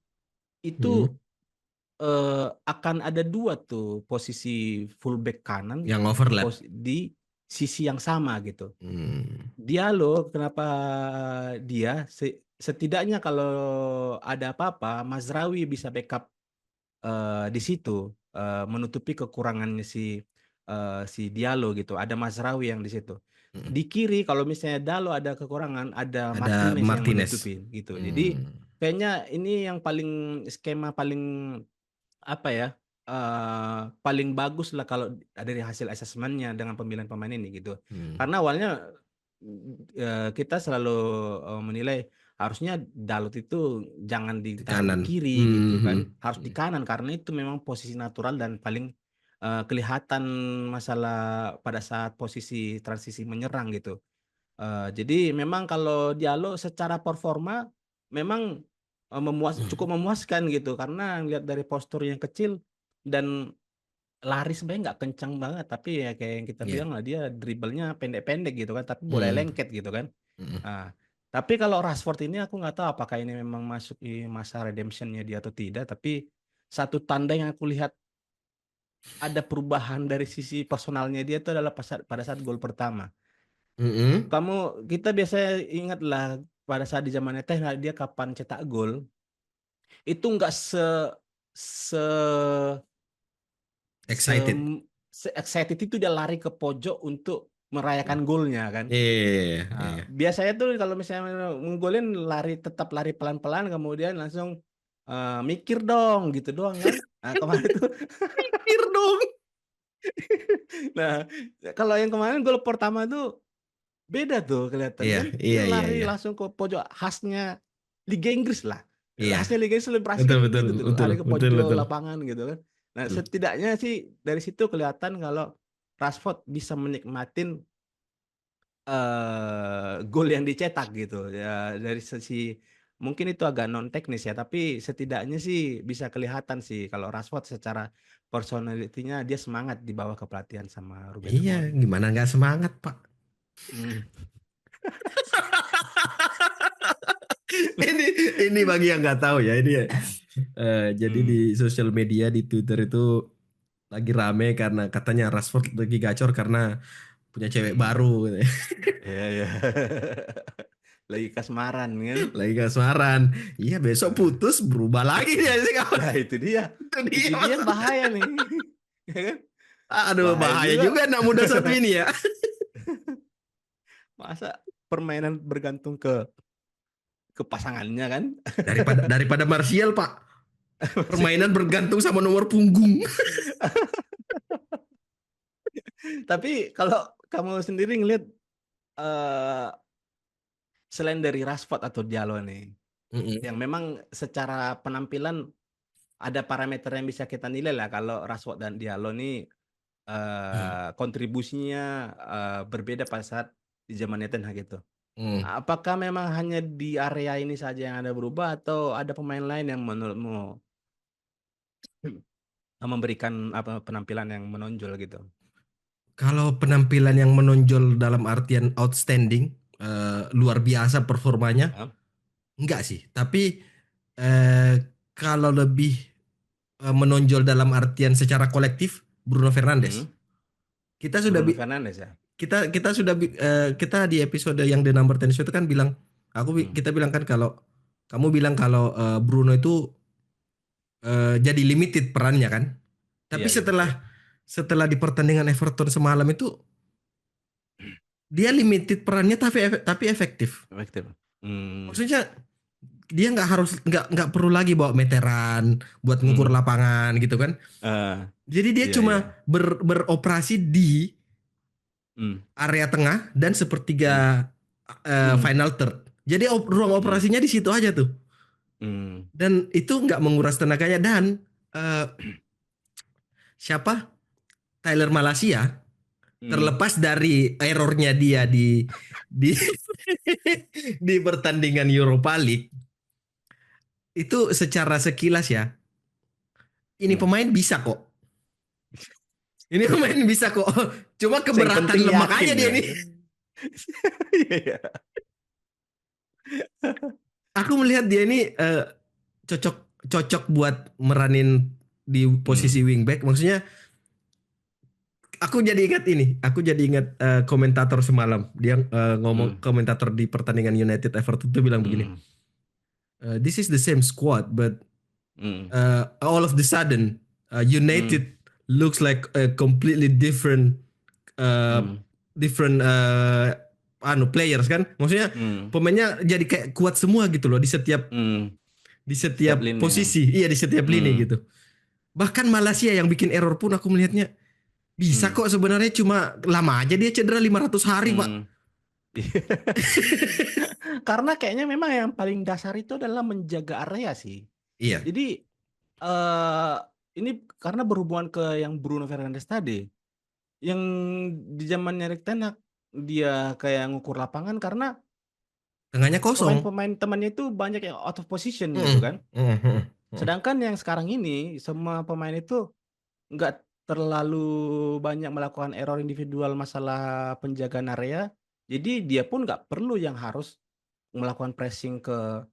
itu Hmm. akan ada dua tuh posisi fullback kanan Yang overlap. di sisi yang sama gitu. Hmm. Diallo kenapa dia setidaknya kalau ada apa-apa Mazraoui bisa backup di situ menutupi kekurangannya si Diallo gitu. Ada Mazraoui yang di situ. Hmm. Di kiri kalau misalnya Dalo ada kekurangan, ada Ada Martinez yang Martinez. menutupi gitu. Jadi Hmm. kayaknya ini yang paling skema paling apa ya? paling bagus lah kalau dari hasil asesmennya dengan pemilihan pemain ini gitu. Hmm. Karena awalnya kita selalu menilai harusnya Dalot itu jangan Di ditaruh di kanan. kiri gitu kan, Hmm. harus di kanan karena itu memang posisi natural dan paling kelihatan masalah pada saat posisi transisi menyerang gitu. Jadi memang kalau Diallo secara performa memang cukup memuaskan gitu karena lihat dari postur yang kecil dan lari sebenarnya nggak kencang banget tapi ya kayak yang kita Iya. bilang lah dia dribblenya pendek-pendek gitu kan tapi boleh Hmm. lengket gitu kan. Hmm. Nah, tapi kalau Rashford ini aku nggak tahu apakah ini memang masuk di masa redemptionnya dia atau tidak tapi satu tanda yang aku lihat ada perubahan dari sisi personalnya dia itu adalah pada saat gol pertama. Hmm. Kita biasanya ingat lah pada saat di zamannya Teh dia kapan cetak gol itu nggak se se, Excited. se excited itu dia lari ke pojok untuk merayakan golnya kan. Iya, Nah, iya. biasanya tuh kalau misalnya menggolin tetap lari pelan-pelan kemudian langsung mikir dong gitu doang kan. Nah, kemarin tuh Mikir dong. nah kalau yang kemarin gol pertama tuh beda tuh kelihatan Iya, kan. Dia iya, iya, lari iya. langsung ke pojok khasnya Liga Inggris lah. Iya. Khasnya Liga Inggris selebrasi Betul, kan betul, gitu tuh, betul, lari ke betul, pojok betul. lapangan gitu kan. Nah, Hmm. setidaknya sih dari situ kelihatan kalau Rashford bisa menikmatin gol yang dicetak gitu ya dari sisi mungkin itu agak non teknis ya tapi setidaknya sih bisa kelihatan sih kalau Rashford secara personalitinya dia semangat di bawah kepelatihan sama Ruben Iya, Amorim. gimana nggak semangat, Pak? Hmm. ini ini bagi yang nggak tahu ya ini ya. Jadi di Hmm. sosial media di Twitter itu lagi rame karena katanya Rashford lagi gacor karena punya cewek Hmm. baru gitu ya. Ya, ya. Lagi kasmaran kan. Lagi kasmaran. Iya besok Nah, putus berubah lagi dia sih kawan. nah, itu dia. Itu Itu dia dia yang masalah. bahaya nih. Ya kan? Aduh Bahaya bahaya juga. juga anak muda satu ini ya. Masa permainan bergantung ke pasangannya kan? Daripada Martial Pak. Permainan bergantung sama nomor punggung. Tapi kalau kamu sendiri ngelihat eh, selain dari Rashford atau Diallo nih, Mm-mm. yang memang secara penampilan ada parameter yang bisa kita nilai lah kalau Rashford dan Diallo nih kontribusinya berbeda pada saat di zamannya Ten Hag gitu. Mm. Apakah memang hanya di area ini saja yang ada berubah atau ada pemain lain yang menurutmu memberikan apa penampilan yang menonjol gitu? Kalau penampilan yang menonjol dalam artian outstanding, luar biasa performanya, Hah? enggak sih. Tapi eh, kalau lebih menonjol dalam artian secara kolektif, Bruno Fernandes. Hmm? Kita sudah Bruno Fernandes ya? kita sudah kita di episode yang The Number 10 Show itu kan bilang, Hmm. kita bilang kan kalau kamu bilang kalau Bruno itu jadi limited perannya kan. Tapi Iya, iya betul. setelah di pertandingan Everton semalam itu dia limited perannya tapi efektif. Efektif. Hmm. Maksudnya dia nggak perlu lagi bawa meteran buat ngukur Hmm. lapangan gitu kan. Eh, Jadi dia iya, iya. cuma beroperasi di Hmm. area tengah dan Hmm. sepertiga Hmm. final third. Jadi ruang Hmm. operasinya di situ aja tuh. Hmm. Dan itu nggak menguras tenaganya dan eh, siapa Tyler Malacia Hmm. terlepas dari errornya dia di di pertandingan Europa League itu secara sekilas ya ini Hmm. pemain bisa kok. Ini pemain bisa kok. Cuma Yang keberatan penting lemak yakin aja dia ya. nih. Iya, iya. Aku melihat dia ini cocok cocok buat meranin di posisi Hmm. wingback. Maksudnya aku jadi ingat ini. Aku jadi ingat komentator semalam. Dia ngomong Hmm. komentator di pertandingan United Everton tuh bilang begini. Hmm. This is the same squad, but Hmm. all of the sudden Hmm. United looks like a completely uh, Hmm. different players kan. Maksudnya Hmm. pemainnya jadi kayak kuat semua gitu loh Hmm. di Setiap setiap lini ya. posisi. Iya di setiap lini Hmm. gitu. Bahkan Malaysia yang bikin error pun aku melihatnya bisa Hmm. kok sebenarnya, cuma lama aja dia cedera 500 hari, Pak. Hmm. Karena kayaknya memang yang paling dasar itu adalah menjaga area sih. Iya, Jadi eh ini karena berhubungan ke yang Bruno Fernandes tadi, yang di zamannya Erik ten Hag dia kayak ngukur lapangan karena tengahnya kosong. pemain-pemain temannya itu banyak yang out of position gitu Mm, kan. mm, mm, mm, Sedangkan yang sekarang ini semua pemain itu nggak terlalu banyak melakukan error individual masalah penjagaan area. Jadi dia pun nggak perlu yang harus melakukan pressing ke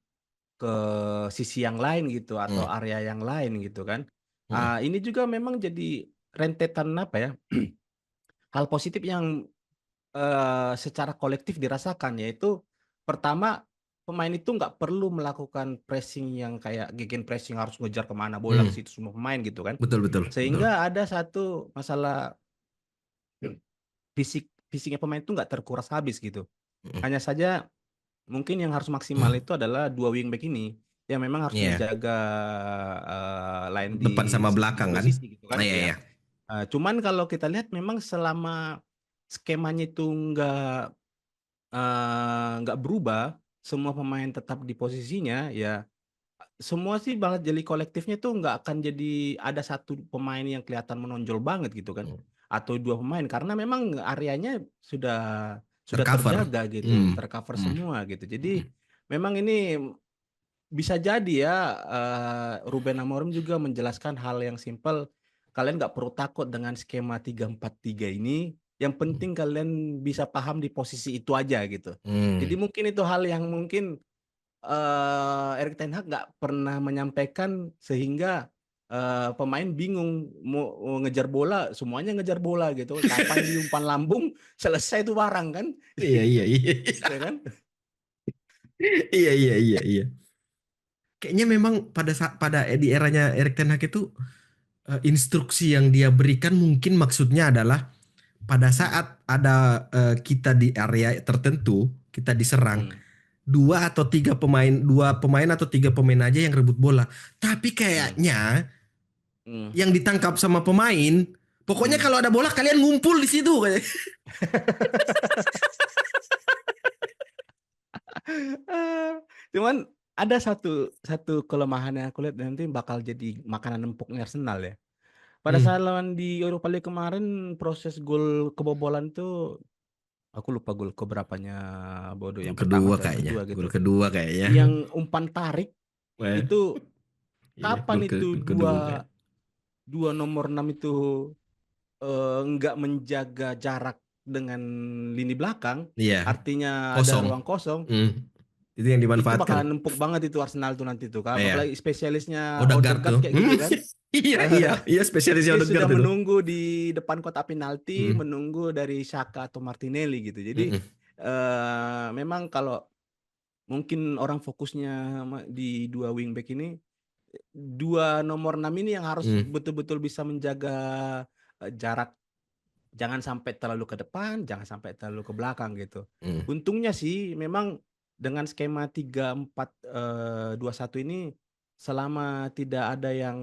sisi yang lain gitu atau mm, area yang lain gitu kan. mm, Ini juga memang jadi rentetan apa ya, hal positif yang secara kolektif dirasakan, yaitu pertama pemain itu nggak perlu melakukan pressing yang kayak gegen pressing harus ngejar kemana bola ke mm. situ semua pemain gitu kan. Betul, betul, betul. Sehingga ada satu masalah fisiknya pemain itu nggak terkuras habis gitu. Mm, Hanya saja mungkin yang harus maksimal mm. itu adalah dua wingback ini yang memang harus Iya, ngejaga line depan sama di belakang kan. posisi gitu kan Iya, ya. iya. Cuman kalau kita lihat memang selama skemanya itu nggak berubah, semua pemain tetap di posisinya ya, semua sih banget jadi kolektifnya tuh nggak akan jadi ada satu pemain yang kelihatan menonjol banget gitu kan, Mm. atau dua pemain karena memang areanya sudah Tercover. terjaga gitu, Mm, tercover mm, semua gitu. Jadi mm, memang ini bisa jadi ya, Ruben Amorim juga menjelaskan hal yang simpel, kalian nggak perlu takut dengan skema 3-4-3 ini, yang mm, penting kalian bisa paham di posisi itu aja gitu. Jadi mm. mungkin itu hal yang mungkin Erik ten Hag nggak pernah menyampaikan sehingga pemain bingung mau ngejar bola, semuanya ngejar bola gitu. Kapan diumpan lambung selesai itu barang kan, Iya, iya, iya. ya kan? Iya, iya, iya, iya. Kayaknya memang pada di eranya Erik ten Hag itu, instruksi yang dia berikan mungkin maksudnya adalah pada Hmm, saat ada, kita di area tertentu, kita diserang, hmm, dua pemain atau tiga pemain aja yang rebut bola. Tapi hmm, kayaknya hmm, yang ditangkap sama pemain, pokoknya hmm. kalau ada bola kalian ngumpul di situ kayak. Eh, Cuman ada satu satu kelemahan yang aku lihat nanti bakal jadi makanan empuknya Arsenal ya. Pada saat Hmm, lawan di Europa League kemarin proses gol kebobolan tuh aku lupa gol keberapanya Bodo, gol yang pertama kedua atau yang kayaknya, kedua gol gitu. kedua kayaknya. Yang umpan tarik Wah, itu iya, kapan itu gol kedua dua kayak. dua nomor 6 itu nggak menjaga jarak dengan lini belakang, Iya, artinya ada kosong. ruang kosong. Hmm, itu yang Itu dimanfaatkan. bakalan nempuk banget itu Arsenal tuh nanti tuh. Iya, Apalagi spesialisnya Odegaard Odegaard tuh. kayak gitu kan. Iya, iya, iya, spesialisnya Dia sudah Odegaard itu. menunggu di depan kotak penalti, Hmm, menunggu dari Xhaka atau Martinelli gitu. Jadi mm, memang kalau mungkin orang fokusnya di dua wingback ini, dua nomor 6 ini yang harus mm, betul-betul bisa menjaga jarak, jangan sampai terlalu ke depan, jangan sampai terlalu ke belakang gitu. mm, Untungnya sih memang dengan skema 3-4-2-1 ini selama tidak ada yang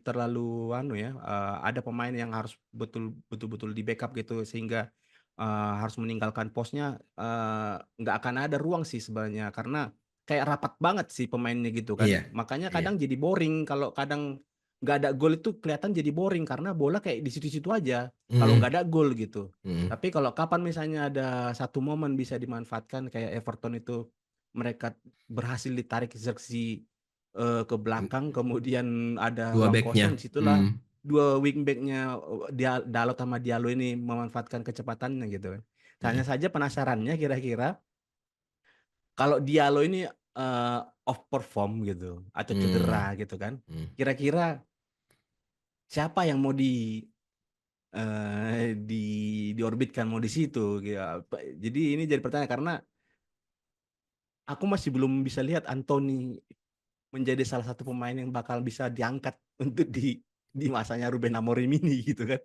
terlalu anu ya, ada pemain yang harus betul-betul di backup gitu sehingga harus meninggalkan posnya, nggak akan ada ruang sih sebenarnya karena kayak rapat banget sih pemainnya gitu iya, kan. Makanya iya. kadang jadi boring kalau kadang nggak ada gol itu kelihatan jadi boring karena bola kayak di situ-situ aja kalau Mm, nggak ada gol gitu. mm, Tapi kalau kapan misalnya ada satu momen bisa dimanfaatkan kayak Everton itu, mereka berhasil ditarik Xerxes ke belakang kemudian ada dua ruang kosong, backnya. disitulah Mm, dua wingbacknya dia Dalot sama Diallo ini memanfaatkan kecepatannya gitu kan. Hanya mm, saja penasarannya kira-kira kalau Diallo ini off perform gitu atau mm, cedera gitu kan, mm, kira-kira siapa yang mau eh, di diorbitkan mau di situ gitu. Jadi ini jadi pertanyaan karena aku masih belum bisa lihat Anthony menjadi salah satu pemain yang bakal bisa diangkat untuk di masanya Ruben Amorim ini gitu kan.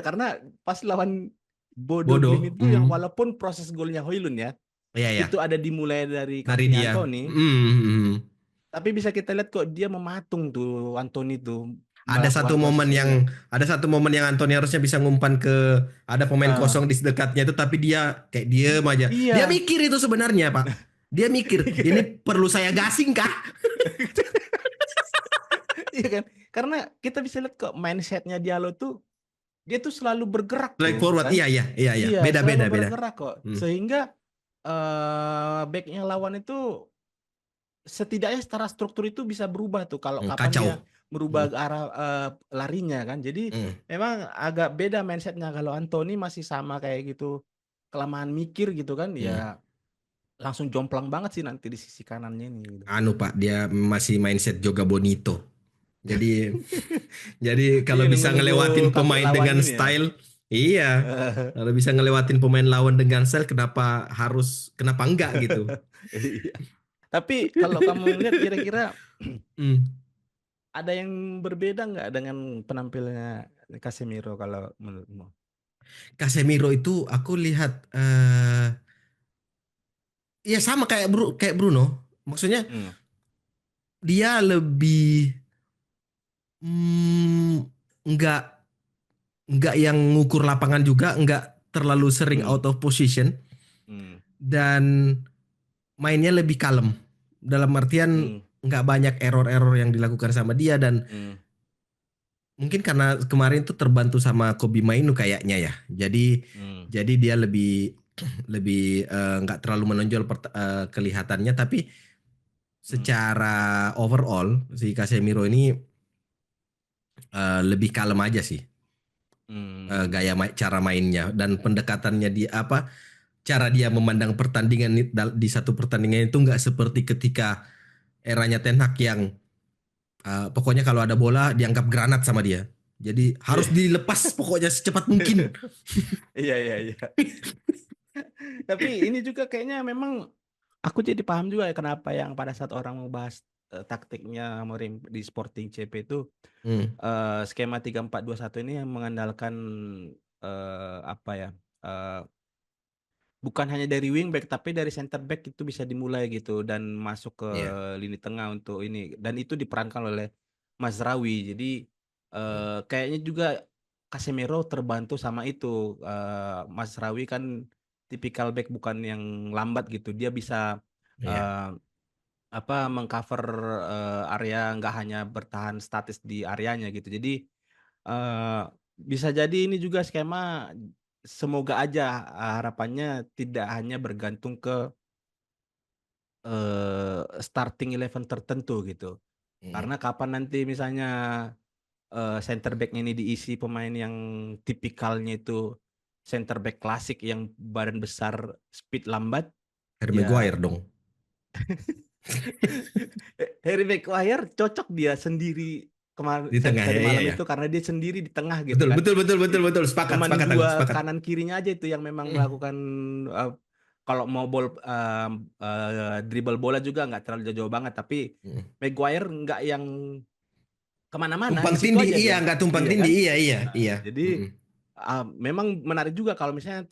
Karena pas lawan Bodo Glimt bodoh. itu yang Mm, walaupun proses golnya Højlund ya, iya, ya. itu ada dimulai dari Dari kakinya dia. Anthony, Mm, mm, tapi bisa kita lihat kok dia mematung tuh Anthony tuh. Ada satu melakukan momen proses ini. yang Anthony harusnya bisa ngumpan ke ada pemain Ah, kosong di dekatnya itu, tapi dia kayak diem aja. Dia iya. mikir itu sebenarnya, Pak. Dia mikir, ini perlu saya gasing kah? Iya kan? Karena kita bisa lihat kok mindsetnya Diallo tuh dia tuh selalu bergerak Strike tuh forward. kan. Iya, iya, iya, iya. Iya, Beda, selalu beda, beda. bergerak kok. Hmm. Sehingga backnya lawan itu setidaknya secara struktur itu bisa berubah tuh kalau kapan dia Kacau. merubah Hmm. arah larinya kan. Jadi Hmm. memang agak beda mindsetnya kalau Anthony masih sama kayak gitu. Kelamaan mikir gitu kan Hmm. ya langsung jomplang banget sih nanti di sisi kanannya ini gitu. Anu Pak, dia masih mindset Joga Bonito. Jadi kalau Iya bisa nunggu-nunggu ngelewatin comeback pemain lawan dengan ini ya. style, iya. Kalau bisa ngelewatin pemain lawan dengan style, kenapa enggak gitu? Iya. Tapi kalau kamu lihat kira-kira Hmm. ada yang berbeda nggak dengan penampilannya Casemiro kalau menurutmu? Casemiro itu aku lihat ya sama kayak Bruno. Maksudnya Hmm. dia lebih hmm, nggak nggak yang ngukur lapangan juga, nggak terlalu sering Hmm. out of position, Hmm. dan mainnya lebih kalem. Dalam artian Hmm. nggak banyak error-error yang dilakukan sama dia, dan Hmm. mungkin karena kemarin tuh terbantu sama Kobe Mainu kayaknya ya. Jadi Hmm. dia lebih lebih nggak terlalu menonjol kelihatannya, tapi Hmm. secara overall si Casemiro ini lebih kalem aja sih. Hmm. Cara mainnya dan pendekatannya dia apa, cara dia memandang pertandingan di satu pertandingan itu nggak seperti ketika eranya Ten Hag yang pokoknya kalau ada bola dianggap granat sama dia. Jadi harus Iya. dilepas pokoknya secepat mungkin. Iya, iya, iya. Tapi ini juga kayaknya memang aku jadi paham juga ya kenapa yang pada saat orang mau bahas taktiknya Amorim di Sporting CP itu Hmm, skema 3-4-2-1 ini yang mengandalkan apa ya? eh, bukan hanya dari wingback tapi dari center back itu bisa dimulai gitu dan masuk ke iya. lini tengah untuk ini dan itu diperankan oleh Mazraoui. Jadi Hmm, kayaknya juga Casemiro terbantu sama itu. Mazraoui kan tipikal back bukan yang lambat gitu. Dia bisa iya. eh, apa mengcover area nggak hanya bertahan statis di areanya gitu. Jadi eh, bisa jadi ini juga skema semoga aja harapannya tidak hanya bergantung ke starting eleven tertentu gitu. Hmm, Karena kapan nanti misalnya center back ini diisi pemain yang tipikalnya itu center back klasik yang badan besar, speed lambat, Harry ya Maguire dong. Harry Maguire cocok dia sendiri kemarin Di tengah tadi ya, iya malam ya. itu karena dia sendiri di tengah gitu Betul, kan. betul, betul, betul, betul. Sepakat, Cuman sepakat aku, dua sepakat. kanan kirinya aja itu yang memang Hmm, melakukan uh, kalau mau dribble bola juga nggak terlalu jauh-jauh banget tapi hmm. Maguire nggak yang kemana-mana Tumpang di situ tindih, aja iya, dia nggak tumpang iya kan. tindih, iya, iya, Nah, iya. jadi Hmm, memang menarik juga kalau misalnya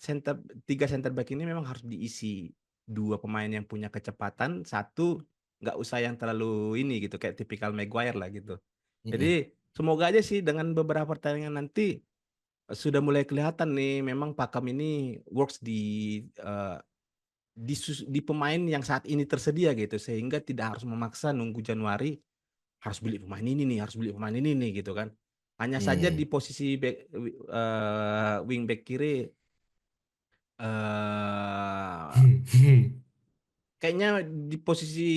tiga center back ini memang harus diisi dua pemain yang punya kecepatan satu nggak usah yang terlalu ini gitu kayak tipikal Maguire lah gitu. Jadi hmm, semoga aja sih dengan beberapa pertandingan nanti sudah mulai kelihatan nih memang Pakam ini works eh, di pemain yang saat ini tersedia gitu sehingga tidak harus memaksa nunggu Januari harus beli pemain ini nih harus beli pemain ini nih gitu kan hanya saja hmm. di posisi wing back kiri kayaknya di posisi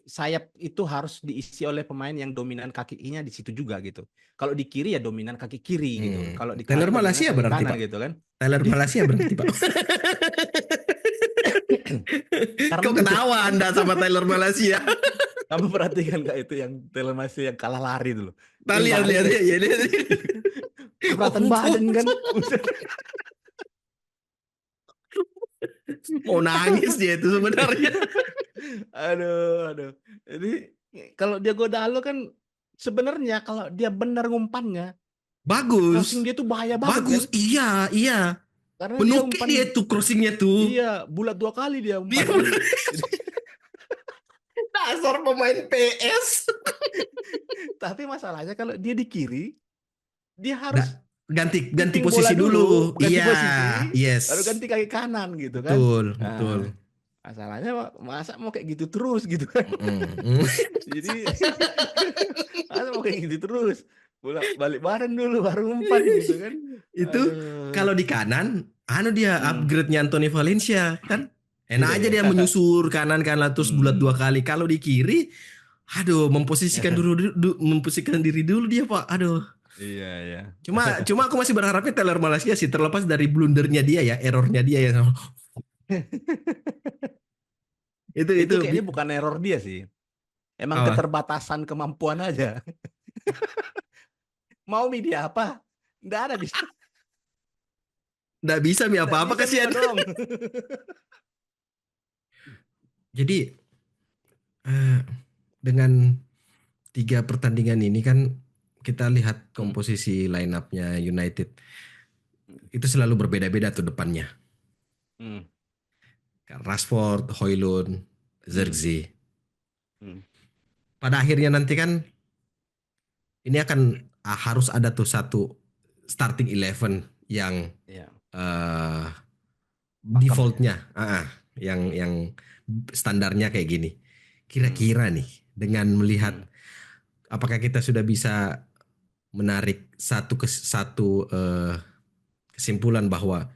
sayap itu harus diisi oleh pemain yang dominan kaki kirinya di situ juga gitu. Kalau di kiri ya dominan kaki kiri gitu. Kalau di Taylor kanan dominan Malaysia kaki berarti, kanan Pak. gitu kan. Taylor Jadi Malaysia berarti, Pak. karena Kok ketawa Anda sama Taylor Malaysia? kamu perhatikan nggak itu yang Telemasi yang kalah lari dulu. Nah, Yang lihat, lari lihat, ya, lihat. Oh, keberatan badan ampun. kan. Mau nangis dia itu sebenarnya. Aduh, aduh. Jadi kalau dia Godalo kan sebenarnya kalau dia benar ngumpannya, crossing Bagus. dia tuh bahaya banget kan. Bagus. Iya, iya. Karena dia Menukik umpan dia tuh crossingnya tuh. iya bulat dua kali dia Dia umpan kan. Jadi Dasar pemain PS. Tapi masalahnya kalau dia di kiri, dia Nggak, harus ganti ganti keeping bola posisi dulu, dulu. ganti Iya, posisi, baru yes. ganti kaki kanan gitu kan. Betul, Nah, betul. masalahnya masa mau kayak gitu terus gitu kan. Mm-mm. Jadi masa mau kayak gitu terus. Bola balik badan dulu baru umpan gitu kan. Itu Aduh. kalau di kanan, dia Hmm. upgrade-nya Anthony Valencia kan. Enak Iya aja ya. dia menyusur kanan kanan terus bulat dua Hmm. kali. Kalau di kiri, aduh memposisikan diri dulu dia Pak. Aduh. Iya ya. Cuma aku masih berharapnya Taylor Malaysia sih terlepas dari blundernya dia ya, errornya dia yang itu Itu kayaknya bukan error dia sih. Emang apa? keterbatasan kemampuan aja. Mau media apa? Nggak ada bisa. Nggak bisa mi Nggak apa-apa bisa mi kasihan. menodong. Jadi eh, dengan 3 pertandingan ini kan kita lihat Hmm. komposisi line up-nya United itu selalu berbeda-beda tuh depannya. Hmm. Rashford, Højlund, Hmm. Zirkzee. Hmm. Pada akhirnya nanti kan ini akan harus ada tuh satu starting eleven yang Ya, eh, pakem ya. defaultnya, yang Hmm. standarnya kayak gini. Hmm. Kira-kira nih dengan melihat Hmm. apakah kita sudah bisa menarik satu kesimpulan bahwa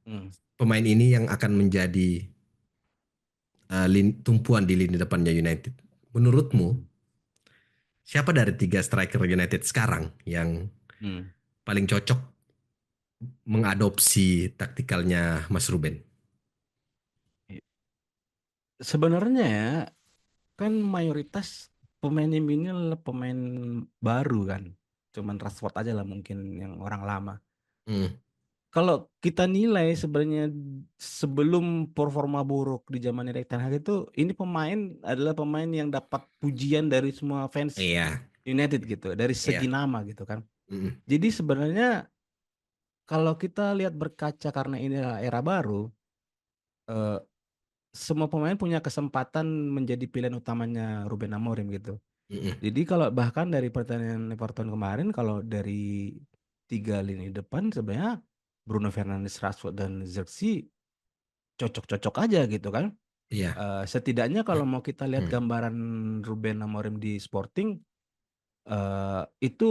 Hmm. pemain ini yang akan menjadi tumpuan di lini depannya United. Menurutmu Hmm. siapa dari 3 striker United sekarang yang Hmm. paling cocok mengadopsi taktikalnya Mas Ruben? Sebenarnya ya, kan mayoritas pemain ini adalah pemain baru kan. Cuman Rashford aja lah mungkin yang orang lama. Hmm, Kalau kita nilai sebenarnya sebelum performa buruk di zaman Erik ten Hag itu, ini pemain adalah pemain yang dapat pujian dari semua fans iya, United gitu, dari segi iya. nama gitu kan. Mm, Jadi sebenarnya kalau kita lihat berkaca karena ini adalah era baru, eh, semua pemain punya kesempatan menjadi pilihan utamanya Ruben Amorim gitu. mm, Jadi kalau bahkan dari pertandingan Everton kemarin, kalau dari 3 lini depan sebenarnya Bruno Fernandes, Rashford dan Zirkzee cocok-cocok aja gitu kan. iya. Setidaknya kalau mau kita lihat Mm, gambaran Ruben Amorim di Sporting, itu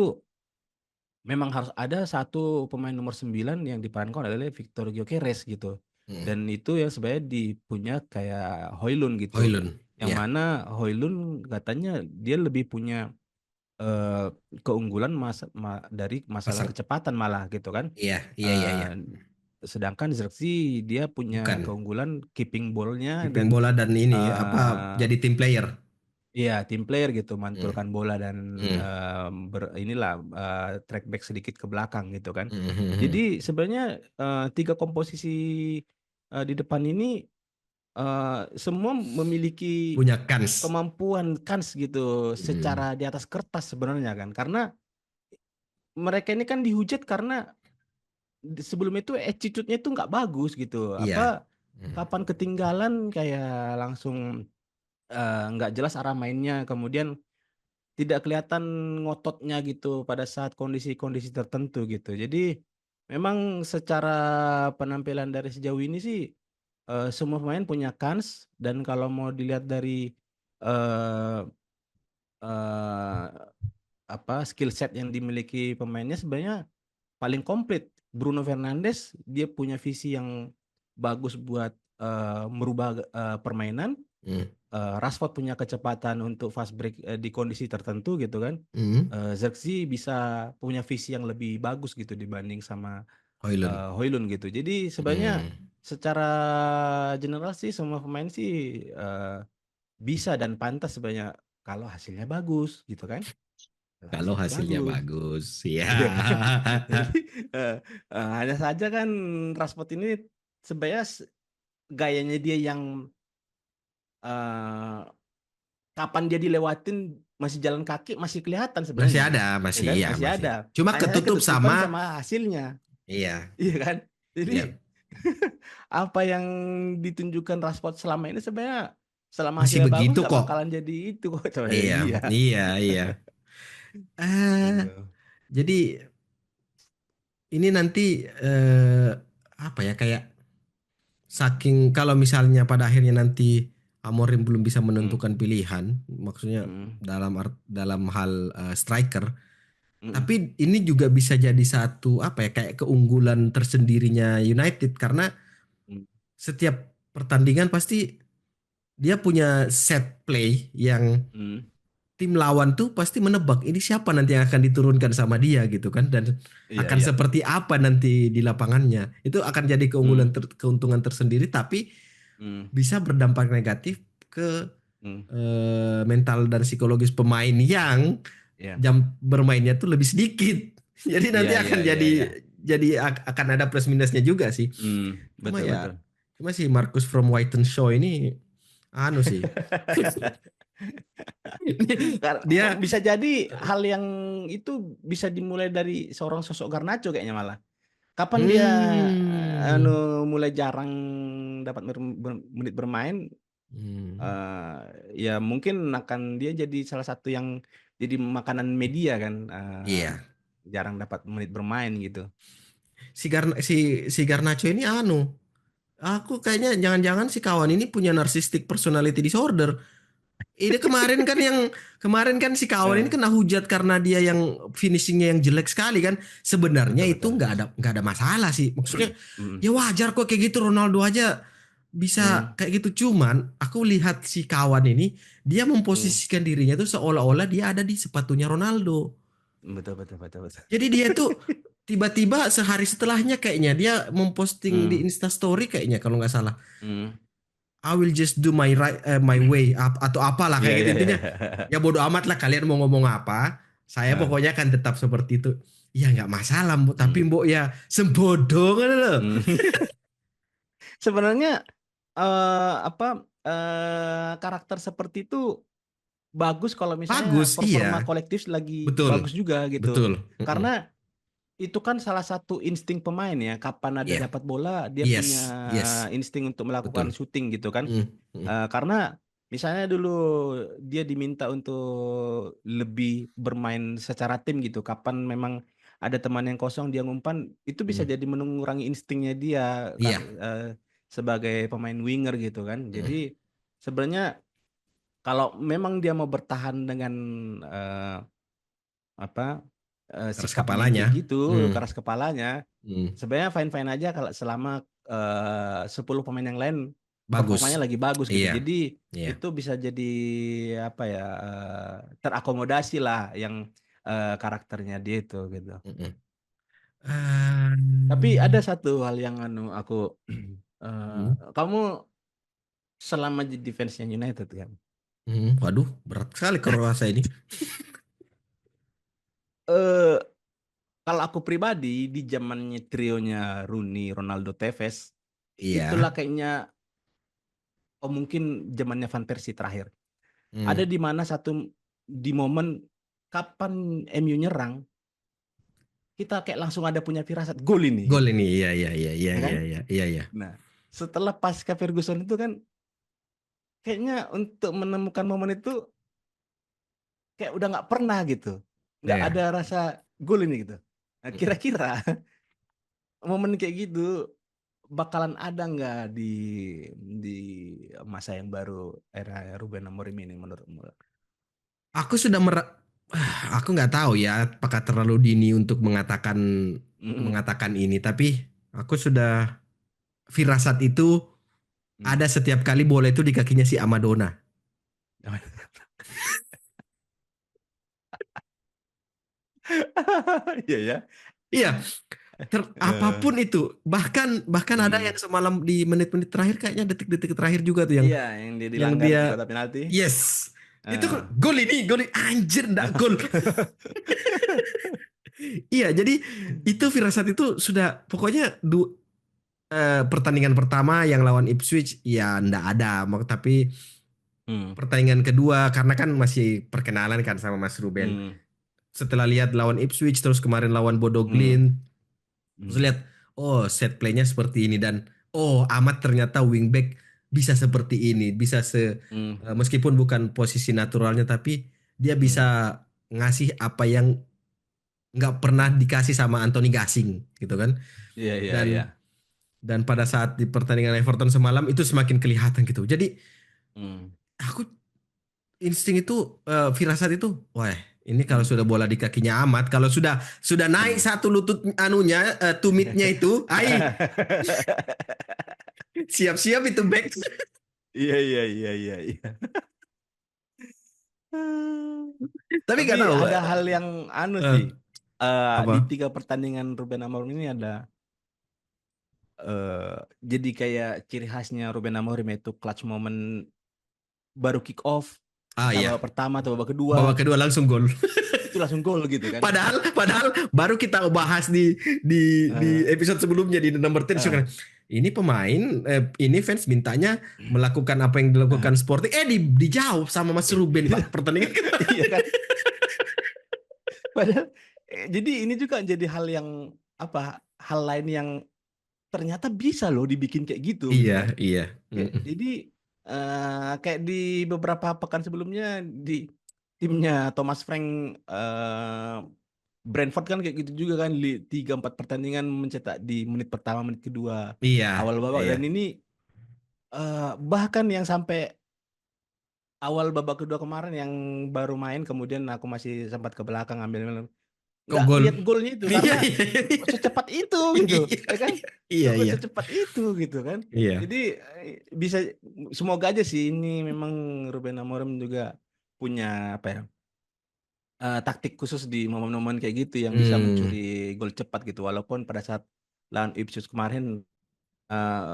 memang harus ada satu pemain nomor 9 yang diperankan adalah Victor Gyökeres gitu. mm. Dan itu yang sebenarnya dipunya kayak Højlund gitu. Højlund, Yang iya, mana Højlund katanya dia lebih punya eh, keunggulan dari masalah pasang, kecepatan malah gitu kan. iya, iya, iya, iya. Eh, Sedangkan Zirkzee dia punya Bukan keunggulan keeping ballnya keeping dan bola dan ini apa eh jadi team player. iya team player gitu, Mm, mantulkan bola dan mm, inilah track back sedikit ke belakang gitu kan. mm, mm, Jadi mm. sebenarnya 3 komposisi di depan ini semua memiliki Punya kans. kemampuan kans gitu secara Mm, di atas kertas sebenarnya kan. Karena mereka ini kan dihujat karena sebelum itu attitude-nya itu nggak bagus gitu. iya. Apa Mm, kapan ketinggalan kayak langsung nggak jelas arah mainnya, kemudian tidak kelihatan ngototnya gitu pada saat kondisi-kondisi tertentu gitu. Jadi memang secara penampilan dari sejauh ini sih semua pemain punya kans, dan kalau mau dilihat dari eh, eh, apa skill set yang dimiliki pemainnya sebenarnya paling komplit. Bruno Fernandes dia punya visi yang bagus buat merubah permainan. mm, Rashford punya kecepatan untuk fast break di kondisi tertentu gitu kan. mm. Zirkzee bisa punya visi yang lebih bagus gitu dibanding sama Højlund. Højlund gitu. Jadi sebenarnya Mm. secara general sih semua pemain sih bisa dan pantas sebenarnya kalau hasilnya bagus gitu kan. Kalau Kalau hasilnya hasilnya bagus. bagus, ya. Iya kan? Jadi eh, hanya saja kan Rashford ini sebenarnya gayanya dia yang eh, kapan dia dilewatin masih jalan kaki masih kelihatan Masih sebenarnya, ada, ya masih, kan? iya, Masih masih. ada. Cuma Hanya saja ketutup ketutupan sama, sama hasilnya, iya, iya kan? Jadi iya. apa yang ditunjukkan Rashford selama ini sebenarnya selama Masih hasilnya bagus begitu nggak kok. bakalan jadi itu kok. Coba, Iya, iya. iya, iya. Eh, Gitu. jadi ini nanti apa ya, kayak saking kalau misalnya pada akhirnya nanti Amorim belum bisa Hmm, menentukan pilihan, maksudnya hmm, dalam hal striker, hmm, tapi ini juga bisa jadi satu apa ya, kayak keunggulan tersendirinya United karena hmm, setiap pertandingan pasti dia punya set play yang hmm. tim lawan tuh pasti menebak ini siapa nanti yang akan diturunkan sama dia gitu kan, dan Iya, akan iya. seperti apa nanti di lapangannya. Itu akan jadi Hmm, keuntungan tersendiri, tapi hmm, bisa berdampak negatif ke hmm. mental dan psikologis pemain yang Iya, jam bermainnya tuh lebih sedikit. Jadi iya, nanti iya, akan iya, iya. akan ada plus minusnya juga sih. Cuma Betul, betul. ya, cuma sih Marcus from Whiten Shaw ini anu sih. Dia Bisa jadi hal yang itu bisa dimulai dari seorang sosok Garnacho kayaknya malah. Kapan dia hmm, mulai jarang dapat menit bermain, hmm, eh, ya mungkin akan dia jadi salah satu yang jadi makanan media kan, iya. jarang dapat menit bermain gitu. Si Garnacho ini anu. Aku kayaknya jangan-jangan si kawan ini punya narcissistic personality disorder. Ini kemarin kan si kawan ini Eh, kena hujat karena dia yang finishingnya yang jelek sekali kan. Sebenarnya betul, itu betul. nggak ada masalah sih. Maksudnya Mm, ya wajar kok kayak gitu, Ronaldo aja bisa mm, kayak gitu. Cuman aku lihat si kawan ini dia mm. memposisikan dirinya tuh seolah-olah dia ada di sepatunya Ronaldo. Betul, betul, betul, betul. Jadi dia tuh tiba-tiba sehari setelahnya kayaknya dia memposting di Mm, Instastory kayaknya kalau nggak salah. mm. I will just do my way atau apalah Iya, kayak gitu iya, iya. intinya. Ya bodo amat lah kalian mau ngomong apa. Saya Ah, pokoknya akan tetap seperti itu. Ya nggak masalah Mbok, tapi mm, Mbok ya sembodo kan loh. mm. Sebenarnya apa karakter seperti itu bagus kalau misalnya Bagus, performa iya. kolektif lagi Betul. bagus juga gitu. Betul. Karena Mm-mm. itu kan salah satu insting pemain ya. Kapan ada Iya. dapat bola, dia punya Yes, yes. insting untuk melakukan Betul. shooting gitu kan. Mm, mm, Karena misalnya dulu dia diminta untuk lebih bermain secara tim gitu. Kapan memang ada teman yang kosong dia ngumpan, itu bisa mm. jadi mengurangi instingnya dia Iya. eh, sebagai pemain winger gitu kan. Jadi Mm. sebenarnya kalau memang dia mau bertahan dengan eh, apa Keras sikapnya yang kepalanya. kayak gitu, Mm, keras kepalanya, mm. sebenarnya fine-fine aja kalau selama 10 pemain yang lain performanya Bagus. lagi bagus gitu. Iya. Jadi Iya. itu bisa jadi apa ya, terakomodasi lah yang karakternya dia itu gitu. Mm-mm. Tapi ada Ah, satu hal yang aku mm, kamu selama di defense-nya United kan. waduh, berat sekali kalau rasa ini. Eh Kalau aku pribadi di zamannya trionya Rooney, Ronaldo, Tevez, itulah Iya. kayaknya, oh mungkin zamannya Van Persie terakhir. Ada Mm. di mana satu di momen kapan MU nyerang, kita kayak langsung ada punya firasat gol ini Gol gitu, ini, iya, iya, iya, iya, ya kan? iya, iya, iya, iya. Nah, setelah pasca Ferguson itu kan kayaknya untuk menemukan momen itu kayak udah nggak pernah gitu, nggak ada Iya. rasa gol ini gitu. Nah, kira-kira momen kayak gitu bakalan ada nggak di masa yang baru era Ruben Amorim ini menurutmu? Aku sudah aku nggak tahu ya apakah terlalu dini untuk mengatakan Mm-mm. mengatakan ini, tapi aku sudah firasat itu Mm. ada setiap kali bola itu di kakinya si Amadona. Iya ya. Iya, Eh, apapun itu, bahkan bahkan ada yang mm. semalam di menit-menit terakhir kayaknya detik-detik terakhir juga tuh Iya, yang dia yang dilanggar dia di kotak penalti. yes. Itu Eh. gol ini anjir ndak gol. Iya, jadi itu firasat itu sudah pokoknya pertandingan pertama yang lawan Ipswich ya ndak ada, tapi Hmm. pertandingan kedua karena kan masih perkenalan kan sama Mas Ruben. Hmm. Setelah lihat lawan Ipswich terus kemarin lawan Bodo Hmm. Glimt, terus Hmm. lihat oh set playnya seperti ini dan oh amat ternyata wingback bisa seperti ini, bisa Hmm. meskipun bukan posisi naturalnya tapi dia Hmm. bisa ngasih apa yang nggak pernah dikasih sama Anthony Gasing gitu kan. Iya, iya, iya. Dan pada saat di pertandingan Everton semalam itu semakin kelihatan gitu. Jadi Hmm. aku insting itu firasat itu, wah ini kalau Hmm. sudah bola di kakinya Amat, kalau sudah naik Hmm. satu lutut anunya tumitnya itu, ai siap-siap itu back. Iya, iya, iya, iya, iya. Tapi Tapi nggak tahu ada hal yang anu eh, sih. Di apa. 3 pertandingan Ruben Amorim ini ada jadi kayak ciri khasnya Ruben Amorim itu clutch moment baru kick off, Ah entah ya, babak pertama atau babak kedua babak kedua langsung gol. itu langsung gol gitu kan. Padahal baru kita bahas di Eh, episode sebelumnya di number 10 eh, kan. Ini pemain ini fans mintanya melakukan apa yang dilakukan eh. Sporting dijawab sama Mas Ruben Pak pertandingan. Iya kan. Padahal jadi ini juga jadi hal yang apa? Hal lain yang ternyata bisa loh dibikin kayak gitu gitu Iya, kan. iya. Kayak, Mm-mm. jadi kayak di beberapa pekan sebelumnya di timnya Thomas Frank Brentford kan kayak gitu juga kan, di 3-4 pertandingan mencetak di menit pertama menit kedua Iya, awal babak, iya. dan ini bahkan yang sampai awal babak kedua kemarin yang baru main kemudian aku masih sempat ke belakang ambil Kok nggak gol? lihat golnya itu Iya, karena iya. kok secepat itu gitu Iya, ya kan, iya, kok iya. secepat itu gitu kan. Iya. Jadi bisa, semoga aja sih ini memang Ruben Amorim juga punya apa ya, taktik khusus di momen-momen kayak gitu yang bisa Hmm, mencuri gol cepat gitu, walaupun pada saat lawan Ipswich kemarin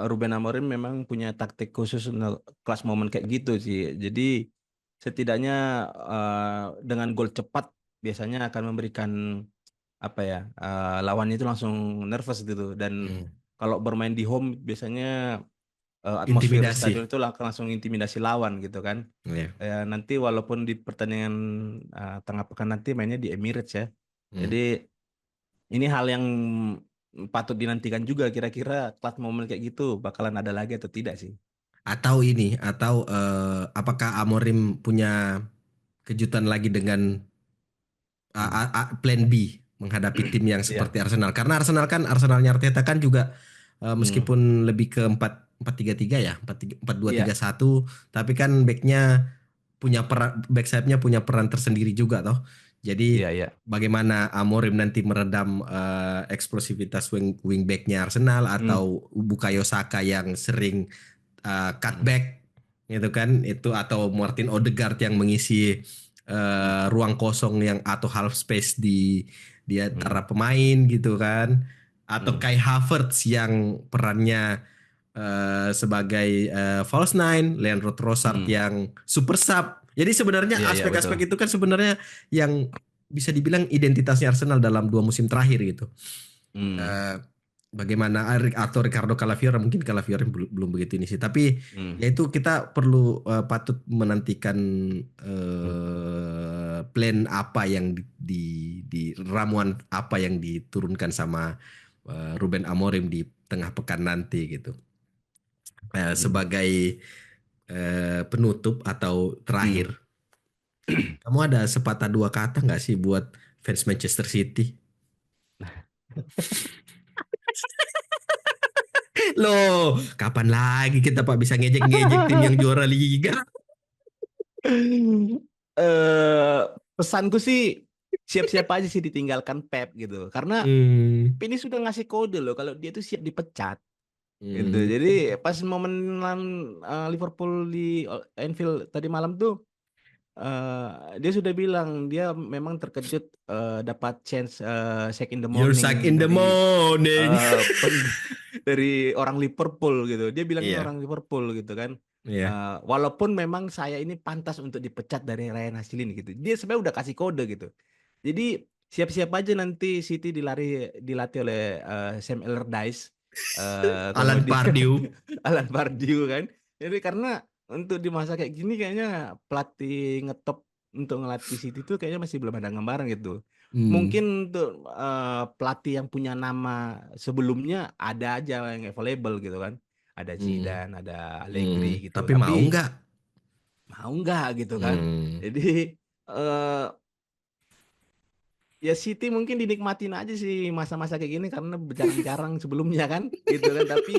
Ruben Amorim memang punya taktik khusus untuk kelas momen kayak gitu sih. Jadi setidaknya dengan gol cepat biasanya akan memberikan apa ya, lawan itu langsung nervous gitu, dan hmm. kalau bermain di home biasanya atmosfer di Intimidasi. stadion itu langsung intimidasi lawan gitu kan. Iya. Nanti walaupun di pertandingan tengah pekan nanti mainnya di Emirates ya. Hmm. Jadi ini hal yang patut dinantikan juga, kira-kira clutch moment kayak gitu bakalan ada lagi atau tidak sih. Atau apakah Amorim punya kejutan lagi dengan Hmm. plan B menghadapi tim yang Iya. seperti Arsenal. Karena Arsenalnya Arteta kan juga Hmm. meskipun lebih ke 4-4-3-3 ya, 4-2-3-1, Iya. tapi kan punya peran, back sayapnya punya peran tersendiri juga toh. Jadi Iya, iya. bagaimana Amorim nanti meredam eksplosivitas wing backnya Arsenal Hmm. atau Bukayo Saka yang sering Hmm. cutback gitu kan, itu atau Martin Odegaard yang mengisi Hmm. ruang kosong yang atau half space di Hmm. antara pemain gitu kan, atau Hmm. Kai Havertz yang perannya sebagai false nine, Leandro Trossard Hmm. yang super sub. Jadi sebenarnya Iya, iya, betul. aspek-aspek itu kan sebenarnya yang bisa dibilang identitasnya Arsenal dalam 2 musim terakhir gitu. Hmm. Eh, Bagaimana atau Ricardo Calafiori, mungkin Calafiori belum begitu ini sih, tapi Hmm. ya itu kita perlu patut menantikan Hmm. plan apa yang di ramuan apa yang diturunkan sama Ruben Amorim di tengah pekan nanti gitu. Hmm. Sebagai penutup atau Hmm. terakhir, kamu ada sepatah dua kata nggak sih buat fans Manchester City? Loh, kapan lagi kita Pak bisa ngejek-ngejek tim yang juara liga? eh Pesanku sih siap-siap aja sih ditinggalkan Pep gitu. Karena Hmm, Pep ini sudah ngasih kode loh kalau dia tuh siap dipecat gitu. hmm, Jadi pas momen Liverpool di Anfield tadi malam tuh dia sudah bilang dia memang terkejut dapat chance second in the you're morning suck in the dari morning. eh, pen- dari orang Liverpool gitu. Dia bilangnya Iya, orang Liverpool gitu kan. iya. Walaupun memang saya ini pantas untuk dipecat dari Ryan Haslin gitu. Dia sebenarnya udah kasih kode gitu. Jadi siap-siap aja nanti City dilatih oleh Sam Allardyce, Alan kemudian Pardew. Alan Pardew kan. Jadi karena untuk di masa kayak gini kayaknya pelatih ngetop untuk ngelatih City itu kayaknya masih belum ada gambaran gitu. Hmm, Mungkin untuk pelatih yang punya nama sebelumnya ada aja yang available gitu kan. ada Hmm. Zidane, ada Hmm. Allegri gitu. Tapi mau Tapi nggak? mau nggak gitu kan? Hmm. Jadi eh, ya City mungkin dinikmatin aja sih masa-masa kayak gini karena jarang-jarang sebelumnya kan, gitu kan. Tapi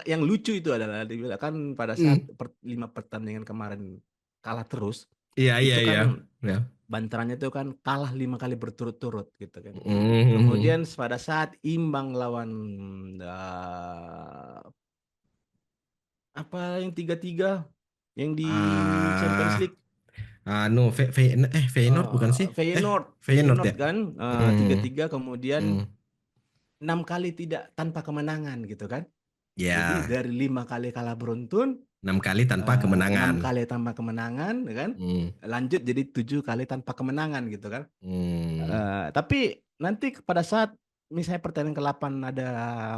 yang lucu itu adalah dibilang kan pada saat Hmm. 5 pertandingan kemarin kalah terus, Iya, iya, itu kan iya. Ya. bantarannya itu kan kalah 5 kali berturut-turut gitu kan. Hmm. Kemudian pada saat imbang lawan apa yang 3-3 yang di Champions Ah, League, anu, Feyenoord bukan sih? Feyenoord, Feyenoord Feyenoord ya? kan Hmm. 3-3 kemudian Hmm. 6 kali tidak tanpa kemenangan gitu kan. Jadi Ya, dari 5 kali kalah beruntun, 6 kali tanpa 6 kemenangan. kali tanpa kemenangan, ya kan? Hmm. Lanjut jadi 7 kali tanpa kemenangan gitu kan. Hmm. Tapi nanti pada saat misalnya pertandingan ke-8 ada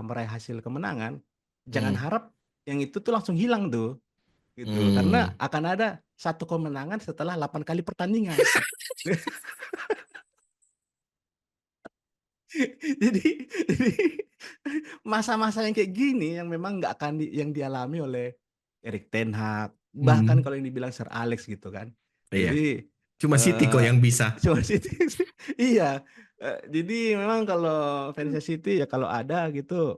meraih hasil kemenangan, jangan Hmm. harap yang itu tuh langsung hilang tuh gitu. Karena Hmm. akan ada satu kemenangan setelah 8 kali pertandingan. Jadi masa-masa yang kayak gini yang memang nggak akan yang dialami oleh Erik ten Hag, bahkan Hmm. kalau yang dibilang Sir Alex gitu kan. Iya. Jadi Cuma City kok eh yang bisa. cuma City. Iya. Jadi memang kalau fansnya City ya kalau ada gitu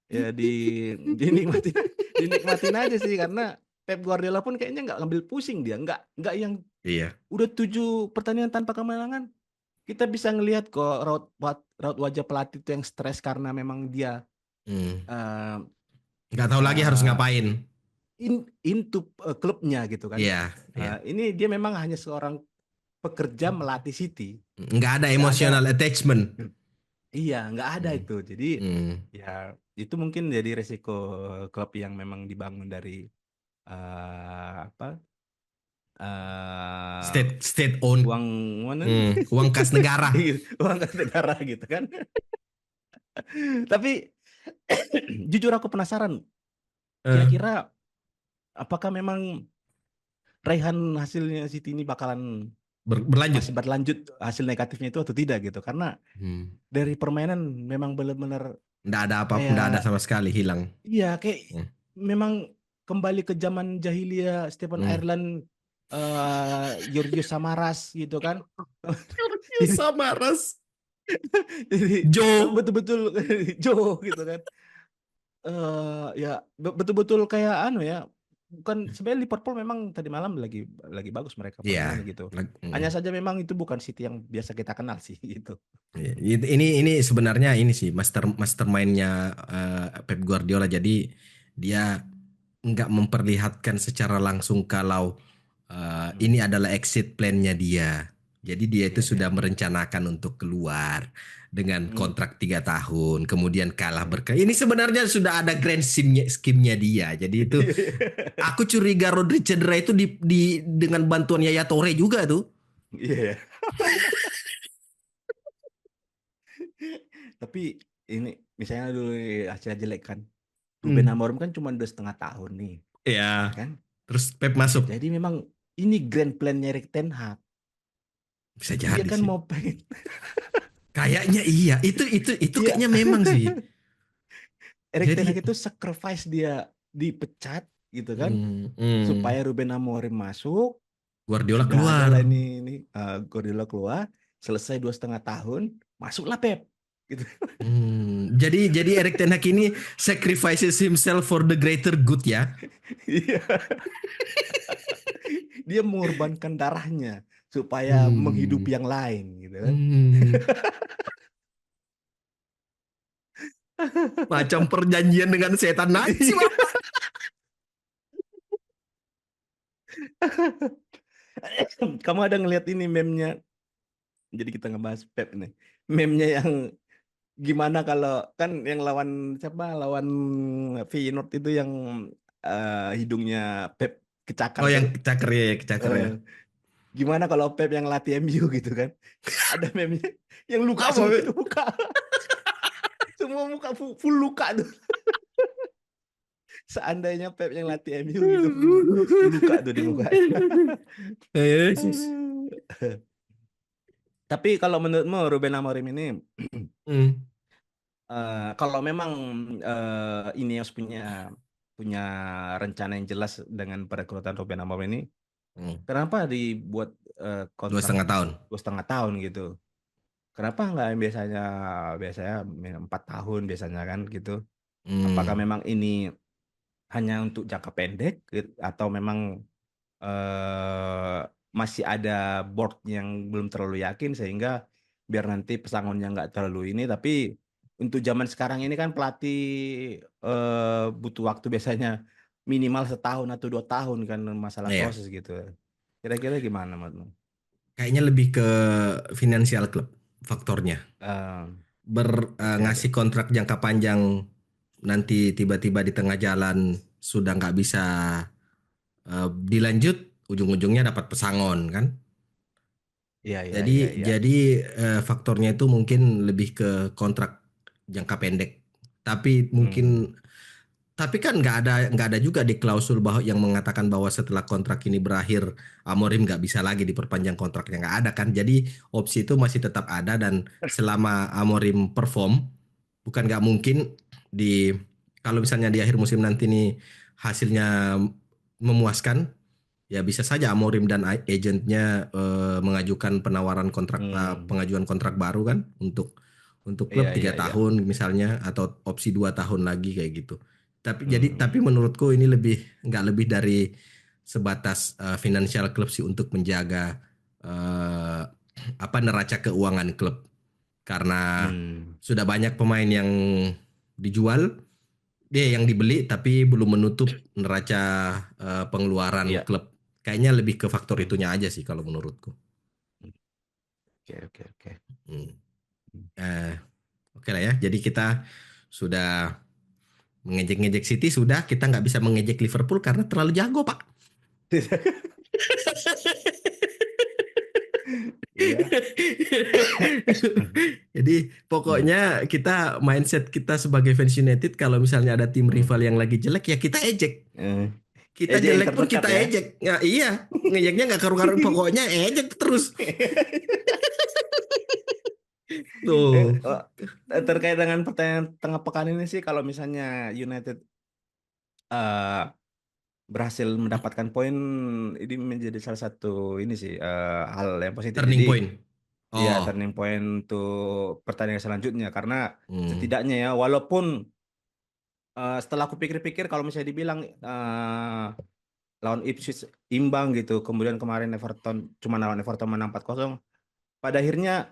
ya dinikmatin dinikmatin aja sih karena Pep Guardiola pun kayaknya nggak ngambil pusing dia, nggak yang Iya. udah 7 pertandingan tanpa kemenangan. Kita bisa ngelihat kok raut wajah pelatih itu yang stres karena memang dia Hmm. eh, Nggak tahu lagi harus eh, ngapain. into klubnya gitu kan. Iya, iya. Ini dia memang hanya seorang pekerja melatih City, Nggak ada nggak ada. emotional attachment. Iya, nggak ada Hmm. itu. Jadi Hmm. ya itu mungkin jadi resiko klub yang memang dibangun dari apa State owned. uang mana Uang kas negara. uang kas negara gitu kan. Tapi jujur aku penasaran, Eh, kira-kira apakah memang raihan hasilnya City ini bakalan berlanjut. masih berlanjut hasil negatifnya itu atau tidak gitu? Karena Hmm. dari permainan memang benar-benar Nggak ada apa, nggak ada kayak sama sekali hilang. iya kayak Hmm. memang kembali ke zaman jahiliyah Stephen Hmm. Ireland, Georgios Samaras gitu kan. Sergio Jadi Samaras, jadi Joe. betul-betul Joe gitu kan. Ya betul-betul kayak anu ya, bukan sebenarnya Liverpool memang tadi malam lagi bagus mereka permainannya Ya, gitu. Hanya saja memang itu bukan City yang biasa kita kenal sih gitu. iya. Ini sebenarnya ini sih mastermindnya Pep Guardiola. Jadi dia nggak memperlihatkan secara langsung kalau Hmm. ini adalah exit plan-nya dia. Jadi dia itu Iya, iya. sudah merencanakan untuk keluar dengan Hmm. kontrak 3 tahun, kemudian kalah berkali. Ini sebenarnya sudah ada grand scheme-nya dia. Jadi itu aku curiga Rodri cedera itu dengan bantuan Yaya Toure juga tuh. Iya, ya. Tapi ini misalnya dulu hasilnya jelek kan. Ruben Hmm. Amorim kan cuma 2,5 tahun nih, ya Ya, kan? terus Pep Bisa masuk. jadi memang ini grand plan-nya Erik ten Hag. Bisa Dia jadi kan sih. mau pengen, Kayaknya iya. Itu iya, kayaknya memang sih. Erik ten Jadi Hag itu sacrifice dia dipecat gitu kan, hmm. supaya Ruben Amorim masuk. Guardiola Sudah ada keluar. lah ini Guardiola keluar, selesai 2,5 tahun, masuklah Pep gitu. Jadi Erik Ten Hag ini sacrifices himself for the greater good ya. Iya. Dia mengorbankan darahnya supaya Hmm. menghidupi yang lain gitu kan. Hmm. Macam perjanjian dengan setan Nazi, Pak. Kamu ada ngelihat ini meme-nya? Jadi kita ngebahas Pep nih. Meme-nya yang gimana kalau kan yang lawan siapa? Lawan Feyenoord itu yang hidungnya Pep kecakar Oh, tuh. yang cakar ya, cakar Eh, ya. Gimana kalau Pep yang latih MU gitu kan? Ada meme-nya yang luka Apa? semua itu muka. Semua muka full luka tuh. Seandainya Pep yang latih MU gitu full luka tuh di muka. Yesus. Tapi kalau menurutmu Ruben Amorim ini Hmm. Kalau memang Ineos punya punya rencana yang jelas dengan perekrutan Ruben Amorim ini, Hmm. kenapa dibuat Dua kontrak setengah tahun. 2,5 tahun gitu? Kenapa nggak yang biasanya biasanya 4 tahun biasanya kan gitu? Apakah Hmm. memang ini hanya untuk jangka pendek atau memang eh, masih ada board yang belum terlalu yakin sehingga biar nanti pesangonnya nggak terlalu ini, tapi untuk zaman sekarang ini kan pelatih butuh waktu biasanya minimal setahun atau 2 tahun kan masalah Iya. proses gitu. Kira-kira gimana menurutmu? Kayaknya lebih ke finansial klub faktornya. Eh, oke oke. Ngasih kontrak jangka panjang nanti tiba-tiba di tengah jalan sudah nggak bisa dilanjut, ujung-ujungnya dapat pesangon kan. Iya iya Jadi iya iya. jadi faktornya itu mungkin lebih ke kontrak jangka pendek. Tapi Hmm. mungkin tapi kan nggak ada juga di klausul bahwa yang mengatakan bahwa setelah kontrak ini berakhir Amorim nggak bisa lagi diperpanjang kontraknya, nggak ada kan. Jadi opsi itu masih tetap ada dan selama Amorim perform bukan nggak mungkin di kalau misalnya di akhir musim nanti nih hasilnya memuaskan, ya bisa saja Amorim dan agentnya mengajukan Hmm. pengajuan kontrak baru kan untuk Iya klub tiga iya iya. tahun misalnya atau opsi 2 tahun lagi kayak gitu. Tapi Hmm. menurutku ini nggak lebih dari sebatas financial klub sih untuk menjaga eh, apa neraca keuangan klub karena Hmm. sudah banyak pemain yang dijual, dia yang dibeli tapi belum menutup neraca pengeluaran Iya. klub. Kayaknya lebih ke faktor Hmm. itunya aja sih kalau menurutku. Oke oke oke. Hmm. Eh, oke lah ya. Jadi kita sudah mengejek-ngejek City, sudah kita nggak bisa mengejek Liverpool karena terlalu jago, Pak. Iya. Jadi Hmm. pokoknya kita mindset kita sebagai fans United kalau misalnya ada tim Hmm. rival yang lagi jelek ya kita ejek. Eh, Kita Eja yang jelek pun terdekat kita ya. ejek. Nah, iya, ngejeknya nggak karu-karuan pokoknya ejek terus. Eh, Tuh. oh, terkait dengan pertanyaan tengah pekan ini sih, kalau misalnya United eh, berhasil mendapatkan poin, ini menjadi salah satu ini sih hal yang positif. Jadi Turning point. ya Oh. turning point untuk pertandingan selanjutnya, karena Hmm. setidaknya ya walaupun setelah aku pikir-pikir kalau misalnya dibilang lawan Ipswich imbang gitu, kemudian kemarin Everton cuma lawan Everton menang 4-0, pada akhirnya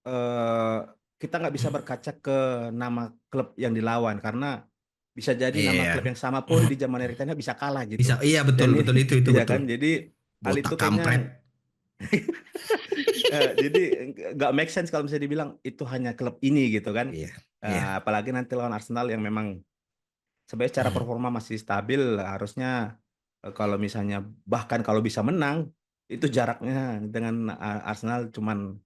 eh, kita nggak bisa berkaca ke nama klub yang dilawan, karena bisa jadi nama Iya. klub yang sama pun di zaman Erik Ten Hag bisa kalah gitu. Bisa. Iya Dan betul ini betul itu iya betul. kan, jadi hal itu Botak kayaknya kampret. jadi nggak make sense kalau misalnya dibilang itu hanya klub ini gitu kan. Iya. Iya. Apalagi nanti lawan Arsenal yang memang sebenarnya secara performa masih stabil, harusnya kalau misalnya bahkan kalau bisa menang itu jaraknya dengan Arsenal cuman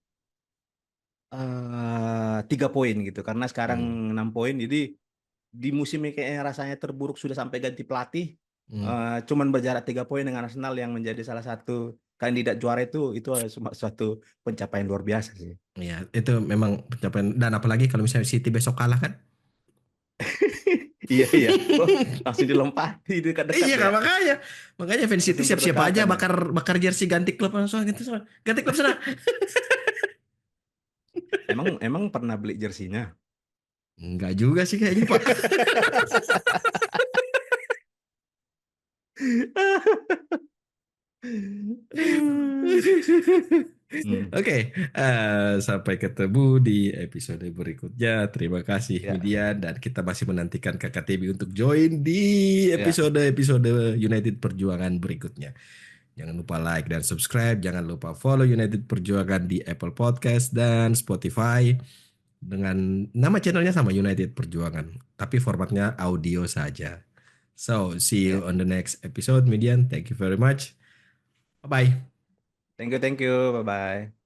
3 poin gitu, karena sekarang Hmm. 6 poin. Jadi di musim ini kayaknya rasanya terburuk sudah sampai ganti pelatih, Hmm. cuman berjarak 3 poin dengan Arsenal yang menjadi salah satu kandidat juara, itu suatu pencapaian luar biasa sih. Iya, itu memang pencapaian dan apalagi kalau misalnya City besok kalah kan? Iya iya. Oh, langsung dilompati dekat-dekat Iya ya. kan makanya fans City Langsung siap-siap aja berdekatan ya. bakar bakar jersey ganti klub langsung gitu sana. Ganti klub sana. Emang emang pernah beli jersinya? Enggak juga sih kayaknya Pak. Hmm, Oke, sampai ketemu di episode berikutnya. Terima kasih ya, Midian dan kita masih menantikan Kakak TB untuk join di ya, episode-episode United Perjuangan berikutnya. Jangan lupa like dan subscribe. Jangan lupa follow United Perjuangan di Apple Podcast dan Spotify dengan nama channelnya sama United Perjuangan, tapi formatnya audio saja. So, see you ya. on the next episode, Midian. Thank you very much. Bye-bye. Thank you, bye bye.